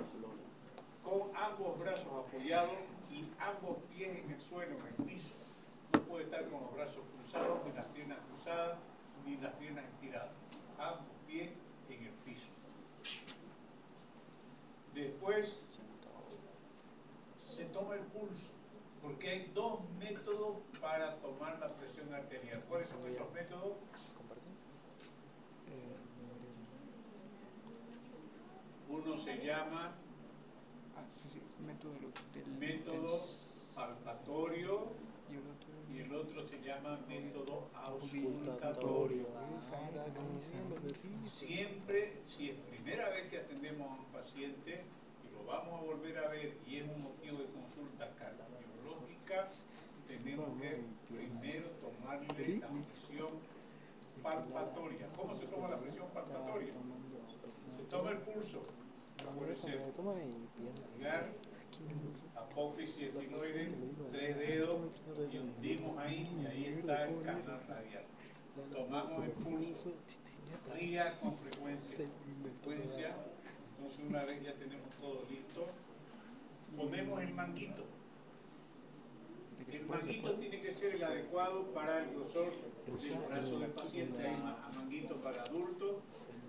con ambos brazos apoyados y ambos pies en el suelo, en el piso. No puede estar con los brazos cruzados, ni las piernas cruzadas, ni las piernas estiradas. Ambos pies en el piso. Después se toma el pulso, porque hay 2 métodos para tomar la presión arterial. ¿Cuáles son esos métodos? Uno se llama sí, método método palpatorio y el otro y el otro se llama método Auscultatorio. auscultatorio. Exacto. Siempre, si es primera vez que atendemos a un paciente y lo vamos a volver a ver y es un motivo de consulta cardiológica, tenemos que primero tomarle la presión palpatoria. ¿Cómo se toma la presión palpatoria? Se toma el pulso. Acuérdense, pulgar, apófisis etinoide, 3 dedos y hundimos ahí y ahí está el canal radial. Tomamos el pulso, ría con frecuencia. Entonces una vez ya tenemos todo listo, ponemos el manguito. El manguito tiene que ser el adecuado para el grosor del brazo del paciente. Hay manguito para adultos,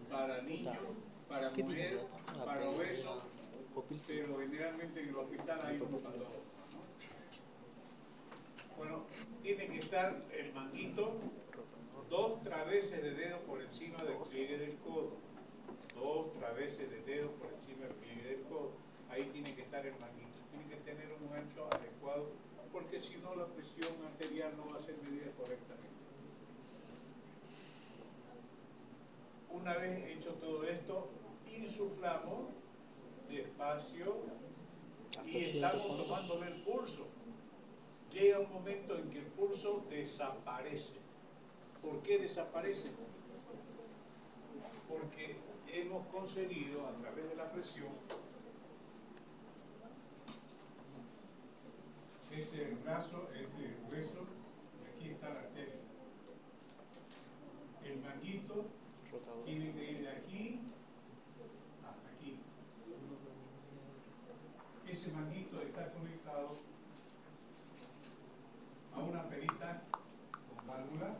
para niños, para mujer, para obesos, pero generalmente en el hospital hay uno para todos. Bueno, tiene que estar el manguito 2 traveses de dedo por encima del pliegue del codo. 2 traveses de dedo por encima del pliegue del codo. Ahí tiene que estar el manguito. Tiene que tener un ancho adecuado, porque si no la presión arterial no va a ser medida correctamente. Una vez hecho todo esto, insuflamos despacio y estamos tomándole el pulso. Llega un momento en que el pulso desaparece. ¿Por qué desaparece? Porque hemos conseguido a través de la presión, este es el brazo, este es el hueso, y aquí está la arteria. El manguito tiene que ir de aquí hasta aquí. Ese manguito está conectado a una perita con válvula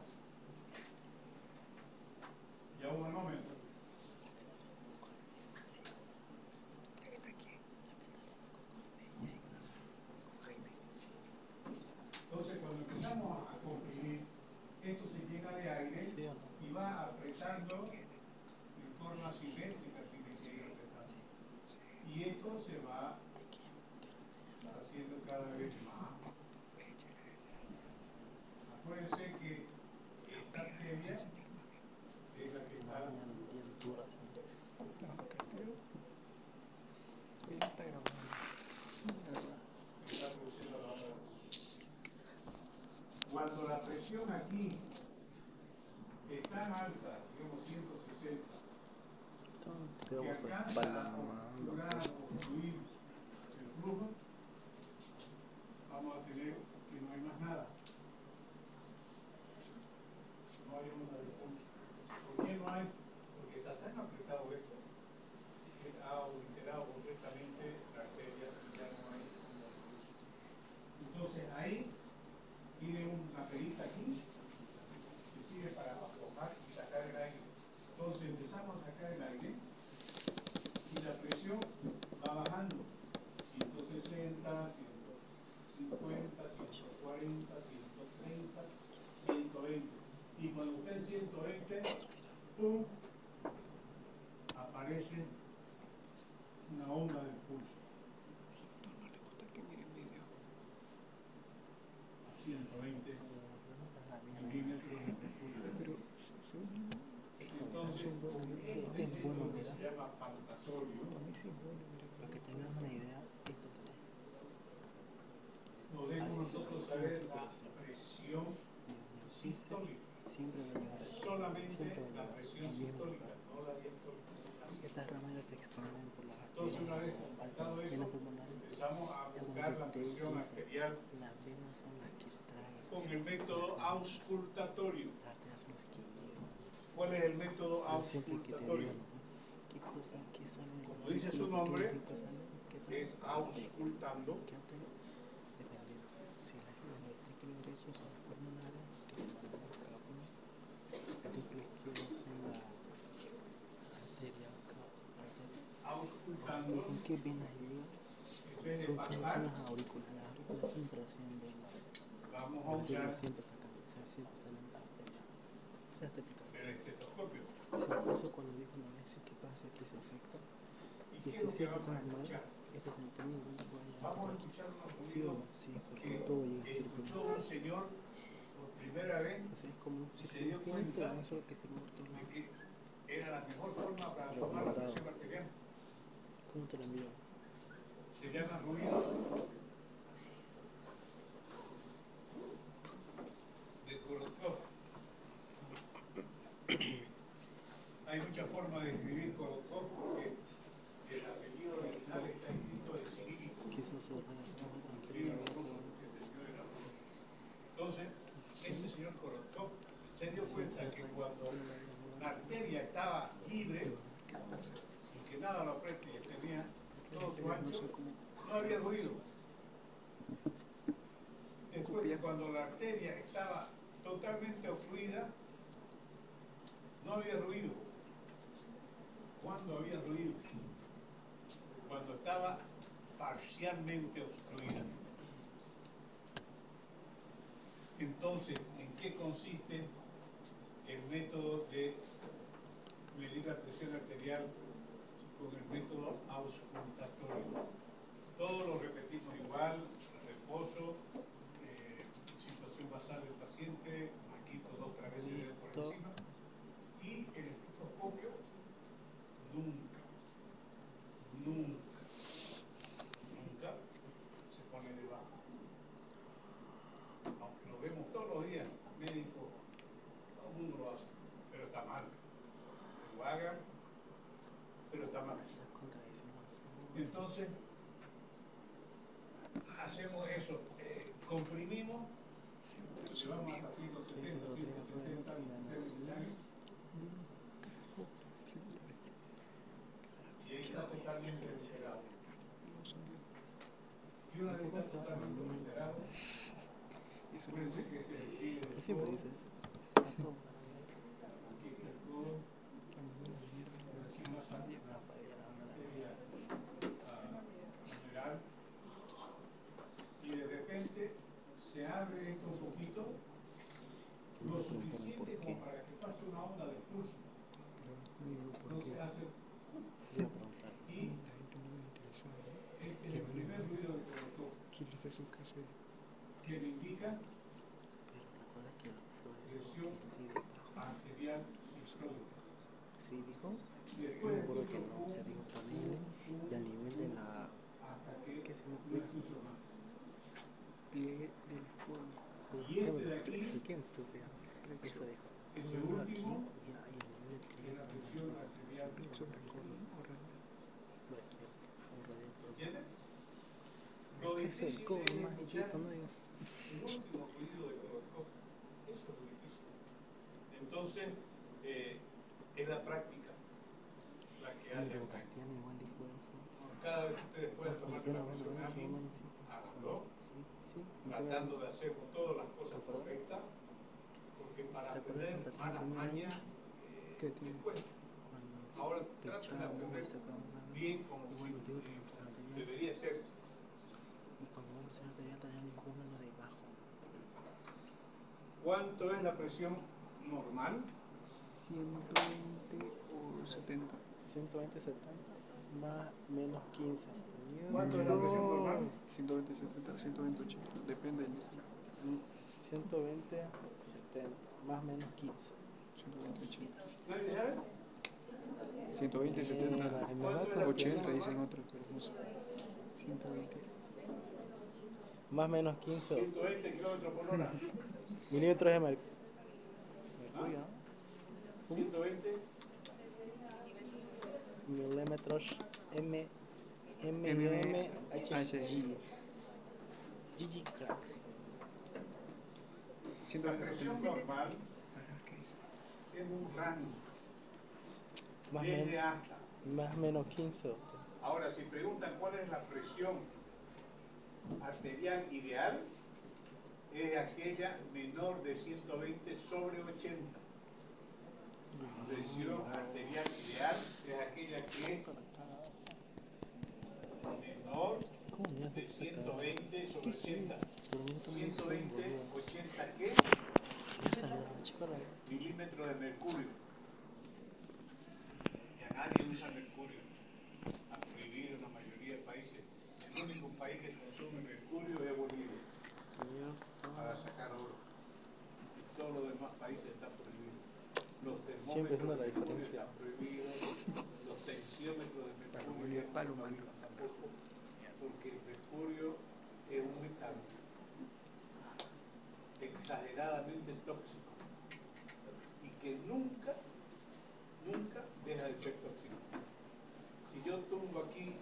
y a un manómetro. Entonces, cuando empezamos a comprimir, esto se llena de aire y va apretando en forma simétrica, tiene que ir apretando. Y esto se va haciendo cada vez más. Acuérdense que esta arteria es la que está produciendo la otra. Cuando la presión aquí es tan alta, digamos 160, que alcanza a obstruir el flujo, vamos a tener que no hay más nada. No hay una respuesta. ¿Por qué no hay? Porque está tan apretado esto que ha alterado completamente la arteria y ya no hay como pulso. Entonces ahí tiene una perita aquí que sirve para aflojar y sacar el aire. Entonces empezamos a sacar el aire y la presión va bajando. 160, 150, 140, 130, 120. Y cuando esté en 120, ¡pum!, aparece una onda del pulso. No le gusta que miren video. 120, Este es bueno, mira. Se llama pantatorio. Para mí sí es bueno, mira. Para que tengas una idea, esto tenés. Podemos Así nosotros se saber hace la circulación. presión sistólica. Siempre va a llegar ahí. Solamente Siempre va la a llegar presión al mismo sistólica, lugar. no la diastólica. Estas ramas ya se expanden por las Entonces, una vez arterias, completado venas eso, pulmonares. empezamos a buscar la presión arterial Las venas son las que traen. con el método auscultatorio. Las arterias son las que llevan. ¿Cuál es el método Pero siempre que te auscultatorio? digan, ¿no? ¿Qué cosa que sale del Como dice su vehículo? nombre, ¿Qué sale? es auscultando. ¿Qué arteria? Dependiendo. Si las ventrículos derechos son las pulmonares, que se van a los escápulos. El ventrículo izquierdo son las arterias. Auscultando. Dicen qué venas llegan. En vez de Son pasar, las aurículas. Las aurículas siempre reciben venas. vamos a Los usar vehículos siempre sacan, o sea, siempre salen arterias. Ya te explico. el estetoscopio. Eso cuando dijo una vez, ¿qué pasa? Que se afecta. ¿Y Si qué es lo que esto vamos está a mal, escuchar? esto se no termina nunca puede llegar Vamos a hasta aquí. escuchar unos Sí o ruidos no, sí, porque que todo llega a ser escuchó primero. un señor por primera vez O sea, es como un y se círculo dio infinito, cuenta no solo que se mueve por todos de lados. que era la mejor forma para tomar la presión arterial. ¿Cómo te lo envío? Se llama ruido de Korotov. Hay muchas formas de escribir Korotov porque el apellido original está escrito en cirílico. Quizás se regresa Escribe los rusos porque entendió el arroz. Entonces, este señor Korotov se dio cuenta que cuando la arteria estaba libre, sin que nada lo apriete y tenía todo su ancho, no había ruido. Después que cuando la arteria estaba totalmente obstruida, no había ruido. ¿Cuándo había ruido? Cuando estaba parcialmente obstruida. Entonces, ¿en qué consiste el método de medir la presión arterial con el método auscultatorio? Todos lo repetimos igual: reposo, situación basal del paciente, manguito 2-3 veces por encima, y el estetoscopio nunca se pone debajo. Aunque lo vemos todos los días, médicos, todo el mundo lo hace, pero está mal. Lo hagan, pero está mal. Entonces, hacemos eso, comprimimos, llevamos hasta 170, 170 mililitros, y ahí está totalmente liberado. Y una vez está totalmente liberado, fíjense que este es el pie del Siempre codo, dices. aquí está el codo, aquí más arriba, lateral, y de repente se abre esto un poquito, lo suficiente como para que pase una onda de pulso. Entonces hace, Voy a preguntar. y La gente no me interesa, ¿no? este es el primer ruido de Korotov, ¿Quién les hace un caso de que me indica Pero te acuerdas que los flores presión arterial sistólica. sí dijo, Y yo después me acuerdo que escucho no, se dijo ponerle y al nivel de la hasta que que se me no escucho más. pliegue del fondo? Y este de aquí ¿Qué estúpido? Eso dijo. es el Pónmelo aquí último, y el nivel de es pliegue la ponelo presión aquí. arterial ¿Flexo braquial o radial? Braquial o radial. ¿entiendes? Lo Es el difícil codo es más escuchar chiquito, ¿no? Digo. el último ruido de Korotov. Eso es lo difícil. Entonces, es la práctica la que hace Pero el maestro. Tatiana igual dijo eso. Cada vez que ustedes puedan tomar Tatiana, la presión a alguien, háganlo, Sí, sí. tratando de hacer todas las cosas ¿Te acuerdas? correctas, porque para ¿Te acuerdas aprender cuando malas Tatiana mañas, ¿Qué tiene? después. Cuando Ahora te traten de echaban aprender y sacaban nada? bien como Igual nos digo si que la presión arterial. debería ser. Y cuando una presión arterial tenía ninguno lo de bajo. ¿Cuánto es la presión normal? 120 o 70. 120, 70 más menos 15. ¿Cuánto es la presión normal? 120, 70, 120, 80. Depende del distrito. 120, 70 más menos 15. 120, 80. ¿Nadie sabe? 120, 70, en verdad, 80 dicen otros, pero no sé. 120. más o menos 15 120 kilómetros por hora. milímetros de mercurio, ¿no? 120 Milímetros HI. GG crack. 120, La presión 70. normal ¿Qué dice? es un rango Más desde hasta. o menos 15 Ahora, si preguntan cuál es la presión arterial ideal, es aquella menor de 120 sobre 80. Presión arterial ideal es aquella que es menor de 120 sobre 80. 120, 80 ¿qué? Milímetros de mercurio. Ya nadie usa mercurio. Ha prohibido en la mayoría de países. El único país que consume mercurio es Bolivia, para sacar oro. Y todos los demás países están prohibidos. Los Siempre es termómetros una de la mercurio diferencia. están prohibidos. Los tensiómetros de mercurio ya no se fabrican tampoco, porque el mercurio es un metal exageradamente tóxico y que nunca deja de ser tóxico. Si yo tumbo aquí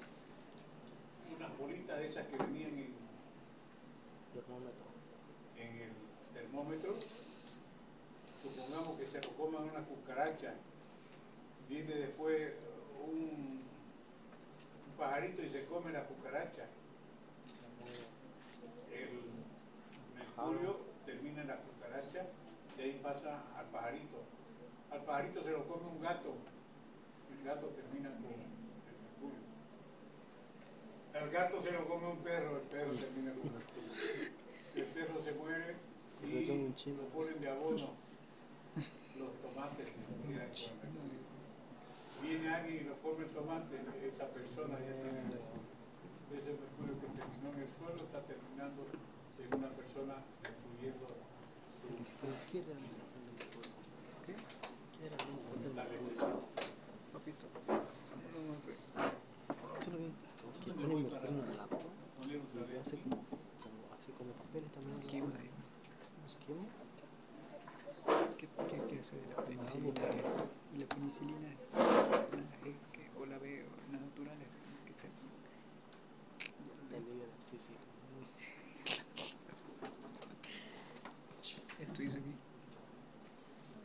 unas bolitas de esas que venían en el termómetro, supongamos que se lo coman una cucaracha, viene después un pajarito y se come la cucaracha, el mercurio termina en la cucaracha, de ahí pasa al pajarito se lo come un gato, el gato termina con el mercurio, al gato se lo come un perro, el perro termina con el mercurio, el perro se muere y lo ponen de abono los tomates se quedan con el mercurio. Viene alguien y lo come el tomate, esa persona ya tiene ese mercurio que terminó en el suelo, está terminando en una persona destruyendo su ¿Qué realmente es el mercurio? ¿Qué? ¿Qué realmente es el la mercurio? depresión. Papito. No sé. Solo vi que ¿Dónde ponen voy mercurio en el laptop poner otra y vez? hace como papeles también. Quema ahí. ¿Quema? ¿Qué hace de la penicilina? ¿Y la penicilina? ¿La G o la B o las naturales? ¿Qué te hace? Te alivia la sífilis. Esto dice aquí.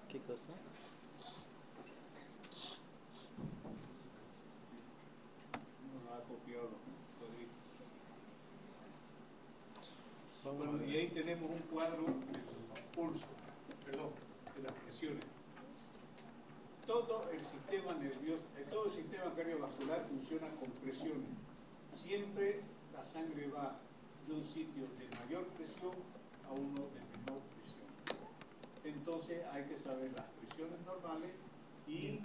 ¿Qué cosa? No lo ha copiado los códigos. Vamos Bueno, a ver. y ahí tenemos un cuadro del pulso, perdón, de las presiones. Todo el sistema nervioso, todo el sistema cardiovascular funciona con presiones. Siempre la sangre va de un sitio de mayor presión a uno de menor presión. Entonces hay que saber las presiones normales y,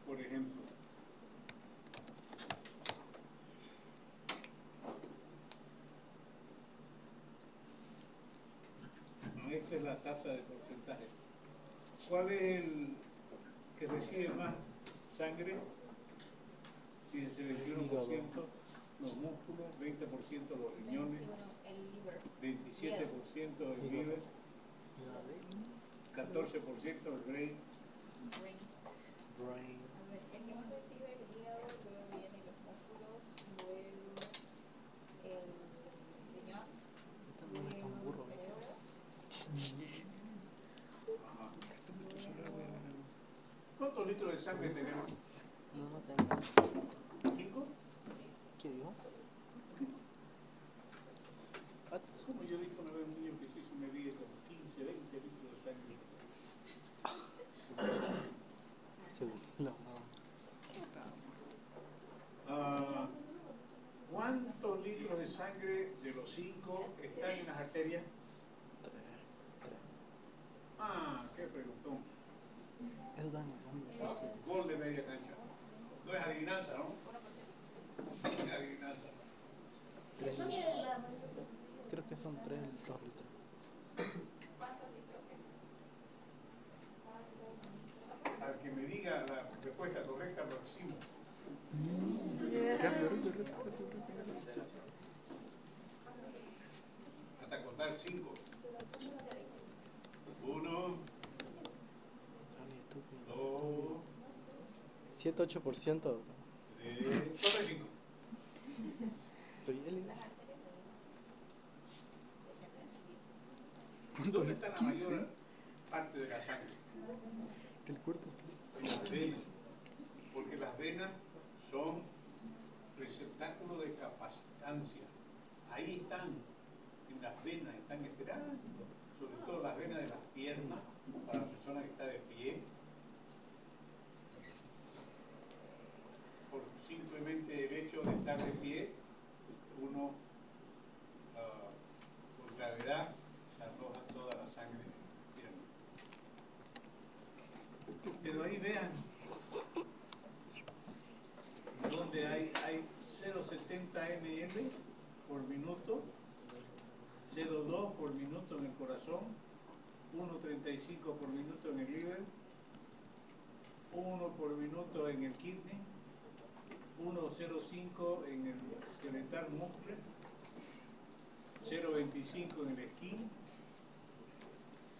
por ejemplo, esta es la tasa de porcentaje. ¿Cuál es el que recibe más sangre? Fíjense, 21% los músculos, 20% los riñones, 27% el liver, 14% el brain. Brain. El que más recibe el hígado, luego vienen los músculos, luego el riñón, No es tan burro, el cerebro. Ajá. Luego, ¿Cuántos litros de sangre tenemos? No tengo. ¿5? ¿Qué digo? Como yo dije una vez a un niño que se hizo una vida como 15, 20 litros de sangre. Según la ¿Cuántos litros de sangre de los 5 están en las arterias? 3. Ah, qué preguntón. Eso da muy fácil. Gol de media cancha. No es adivinanza, ¿no? No es adivinanza. Creo que son 3 litros. Al que me diga la Respuesta correcta, próximo. Rápido. Hasta contar 5. 1, 2, 7-8%. 3, corre 5. Estoy ¿Dónde está la mayor parte de la sangre? El cuerpo. En las venas. Porque las venas son receptáculos de capacitancia. Ahí están, en las venas, están esperando. Sobre todo las venas de las piernas, para la persona que está de pie. Por simplemente el hecho de estar de pie, uno, por gravedad, se arroja toda la sangre en las piernas. Pero ahí vean, donde hay 0,70 ml por minuto, 0,2 por minuto en el corazón, 1,35 por minuto en el liver, 1 por minuto en el kidney, 1,05 en el skeletal muscle, 0,25 en el skin,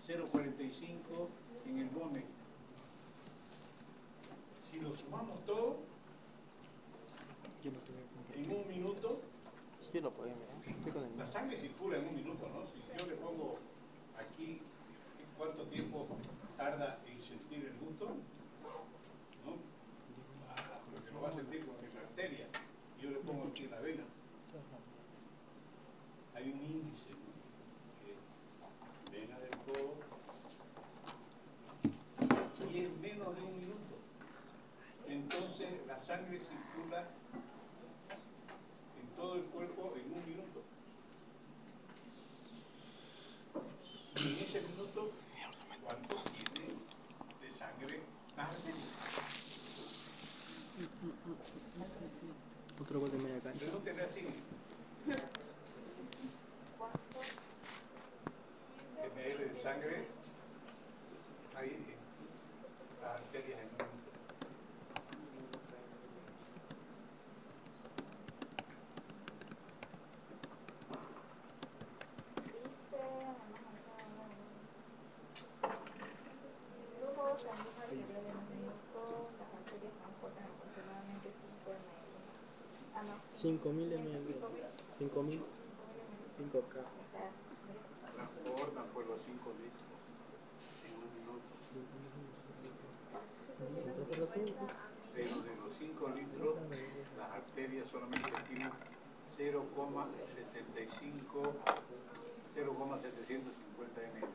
0,45 en el bone. Si lo sumamos todo, en un minuto, Yo lo puedo mirar. Estoy con el la sangre circula en un minuto, ¿no? Si yo le pongo aquí cuánto tiempo tarda en sentir el gusto, ¿no? Porque lo va a sentir porque es la arteria. Y yo le pongo aquí en la vena. Hay un índice, ¿no? Que vena del codo, y es menos de un minuto. Entonces la sangre circula en todo el cuerpo en un minuto. Y en ese minuto, ¿cuánto tiene de sangre las arterias? otro gol de media cancha. Pregúntenle así. ml de sangre hay en las arterias en un minuto. Flujo sanguíneo arterial en un minuto, las arterias transportan aproximadamente 5 ml. Ah, no. 5.000 ml. 5.000. 5K. O sea, Transportan por los 5 litros en un minuto. Pero de los 5 litros, las arterias solamente tienen 0,75, 0,750 ml.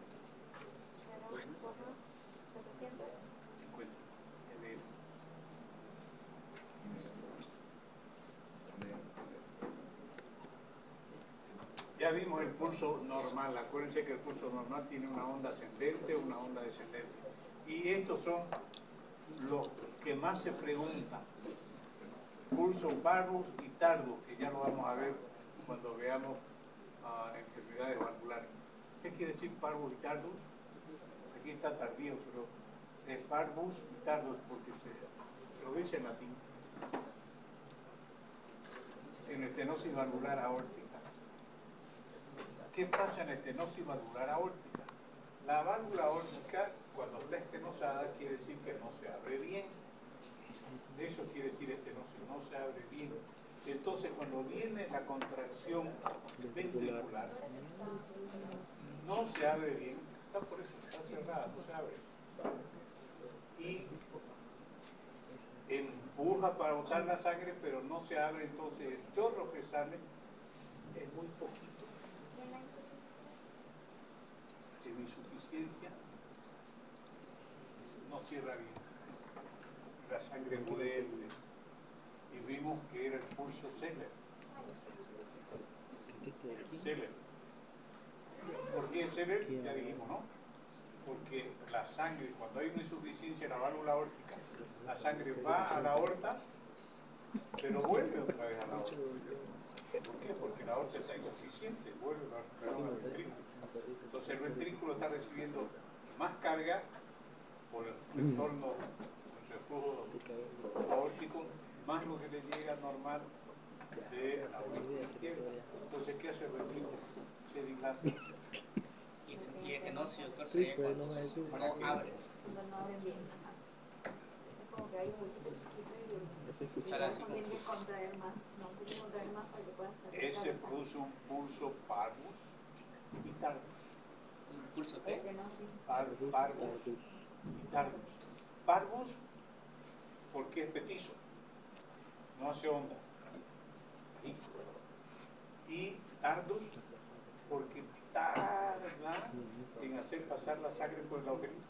50 ml. Ya vimos el pulso normal. Acuérdense que el pulso normal tiene una onda ascendente, una onda descendente. Y estos son los que más se preguntan. Pulso parvus y tardus, que ya lo vamos a ver cuando veamos enfermedades valvulares. ¿Qué quiere decir parvus y tardus? Aquí está tardío, pero es parvus y tardus porque se lo dice en latín. En estenosis valvular aórtica. ¿Qué pasa en estenosis valvular aórtica? La válvula aórtica, cuando está estenosada, quiere decir que no se abre bien. Eso quiere decir estenosis, no se abre bien. Entonces, cuando viene la contracción ventricular, no se abre bien. Está por eso, está cerrada, no se abre. Y empuja para botar la sangre, pero no se abre, entonces el chorro que sale es muy poquito. En insuficiencia no cierra bien. La sangre vuelve. Y vimos que era el pulso Zeller. Zeller. ¿Por qué Zeller? Ya dijimos, ¿no? Porque la sangre, cuando hay una insuficiencia en la válvula aórtica, la sangre va a la aorta, pero vuelve otra vez a la aorta. ¿Por qué? Porque la aorta está insuficiente, vuelve al ventrículo. Entonces el ventrículo está recibiendo más carga por el retorno reflujo aórtico, más lo que le llega normal de la aurícula izquierda. Entonces, ¿qué hace el reflujo? Se dilata. Y estenócido, doctor, sería cuando no abre. Cuando no abren bien. Ajá. Es como que hay un huequito chiquito y Sale así conviene contraer más. No, tiene que contraer más para que pueda salir. Ese produce un pulso parvus y tardus. ¿Un pulso qué? Parvus y tardus. Parvus porque es petizo, no hace onda. ¿Sí? Y tardus porque tarda en hacer pasar la sangre por el agujerito.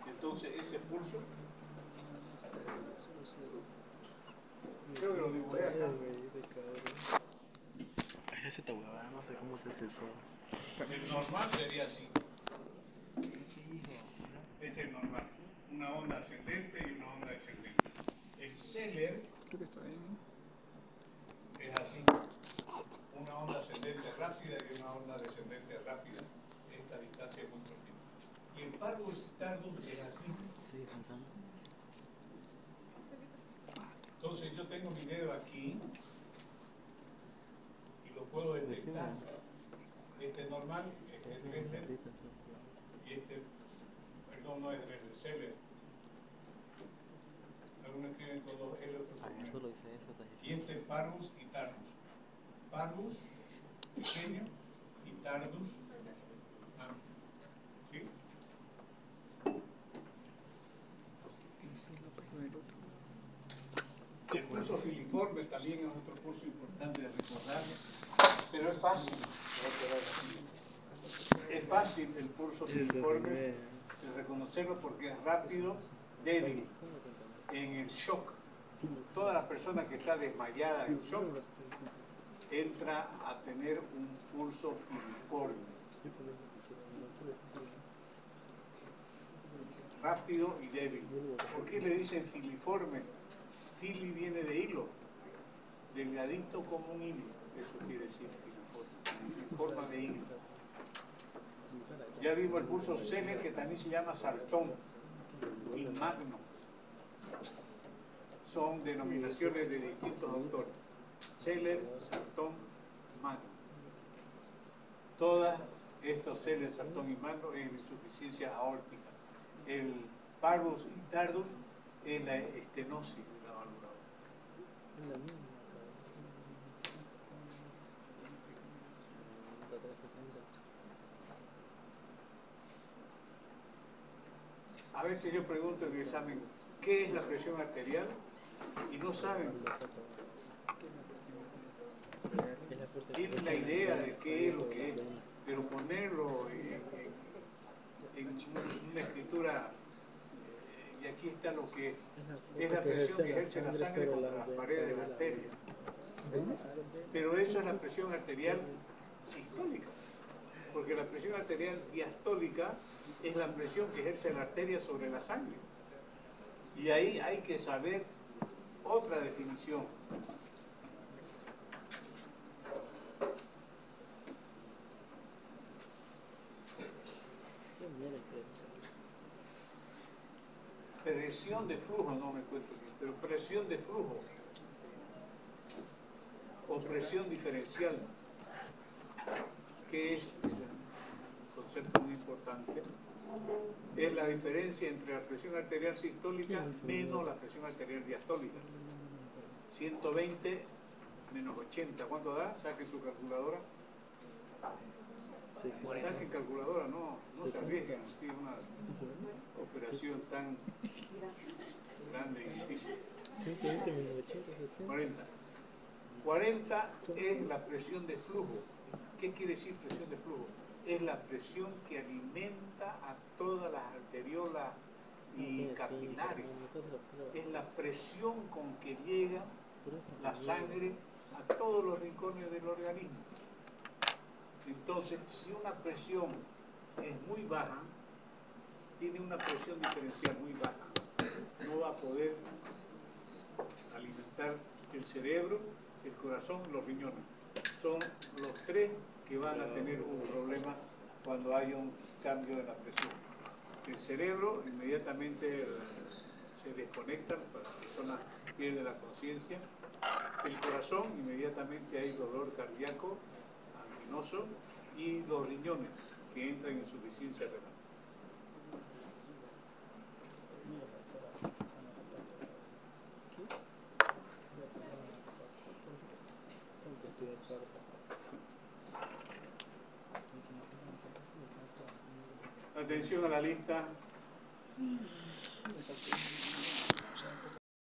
Entonces ese pulso, creo que lo dibujé acá. Ese está huevada, no sé cómo se cesó. El normal sería así. Es el normal. Una onda ascendente y una onda descendente. El Zeller Creo que está bien. es así. Una onda ascendente rápida y una onda descendente rápida. Esta distancia es muy cortita. Y el Parvus Tardus es así. Sigue cantando. Entonces yo tengo mi dedo aquí y lo puedo detectar. Este normal es el Dressler y este, perdón, no es el Zeller. Algunos escriben con dos L, otros con Eso M. lo hice, eso está Y este es Parvus y Tardus. Parvus pequeño y Tardus amplio. ¿Sí? Ese es lo peor del otro. El pulso filiforme también es otro pulso importante de recordar, pero es fácil. Es fácil el pulso filiforme de reconocerlo porque es rápido, débil, en el shock. Toda la persona que está desmayada en shock entra a tener un pulso filiforme. Rápido y débil. ¿Por qué le dicen filiforme? Fili viene de hilo, delgadito como un hilo, eso quiere decir filiforme, en forma de hilo. Ya vimos el pulso Zeller, que también se llama saltón, y magno. Son denominaciones de distintos autores. Zeller, saltón, magno. Todas estos Zeller, saltón y magno en insuficiencia aórtica. El Parvus y Tardus es la estenosis de la válvula. A veces yo pregunto en el examen, ¿qué es la presión arterial? Y no saben. Tienen la idea de qué es lo que es, pero ponerlo en una escritura, y aquí está lo que es la presión que ejerce la sangre contra las paredes de la arteria. Pero eso es la presión arterial sistólica, porque la presión arterial diastólica es la presión que ejerce la arteria sobre la sangre. Y ahí hay que saber otra definición. Presión de flujo, no me encuentro bien, pero presión de flujo o presión diferencial, que es un concepto muy importante, es la diferencia entre la presión arterial sistólica menos la presión arterial diastólica. 120 menos 80, ¿cuánto da? Saquen su calculadora. Saquen calculadora, no se arriesguen, sí, una operación tan grande y difícil. 40. 40 es la presión de flujo. ¿Qué quiere decir presión de flujo? Es la presión que alimenta a todas las arteriolas y capilares. Es la presión con que llega la sangre a todos los rincones del organismo. Entonces, si una presión es muy baja, tiene una presión diferencial muy baja, no va a poder alimentar el cerebro, el corazón, los riñones. Son los tres que van a tener un problema cuando haya un cambio en la presión. el cerebro inmediatamente se desconecta, la persona pierde la conciencia, el corazón inmediatamente hay dolor cardíaco, anginoso, y los riñones que entran en insuficiencia renal. Atención a la lista.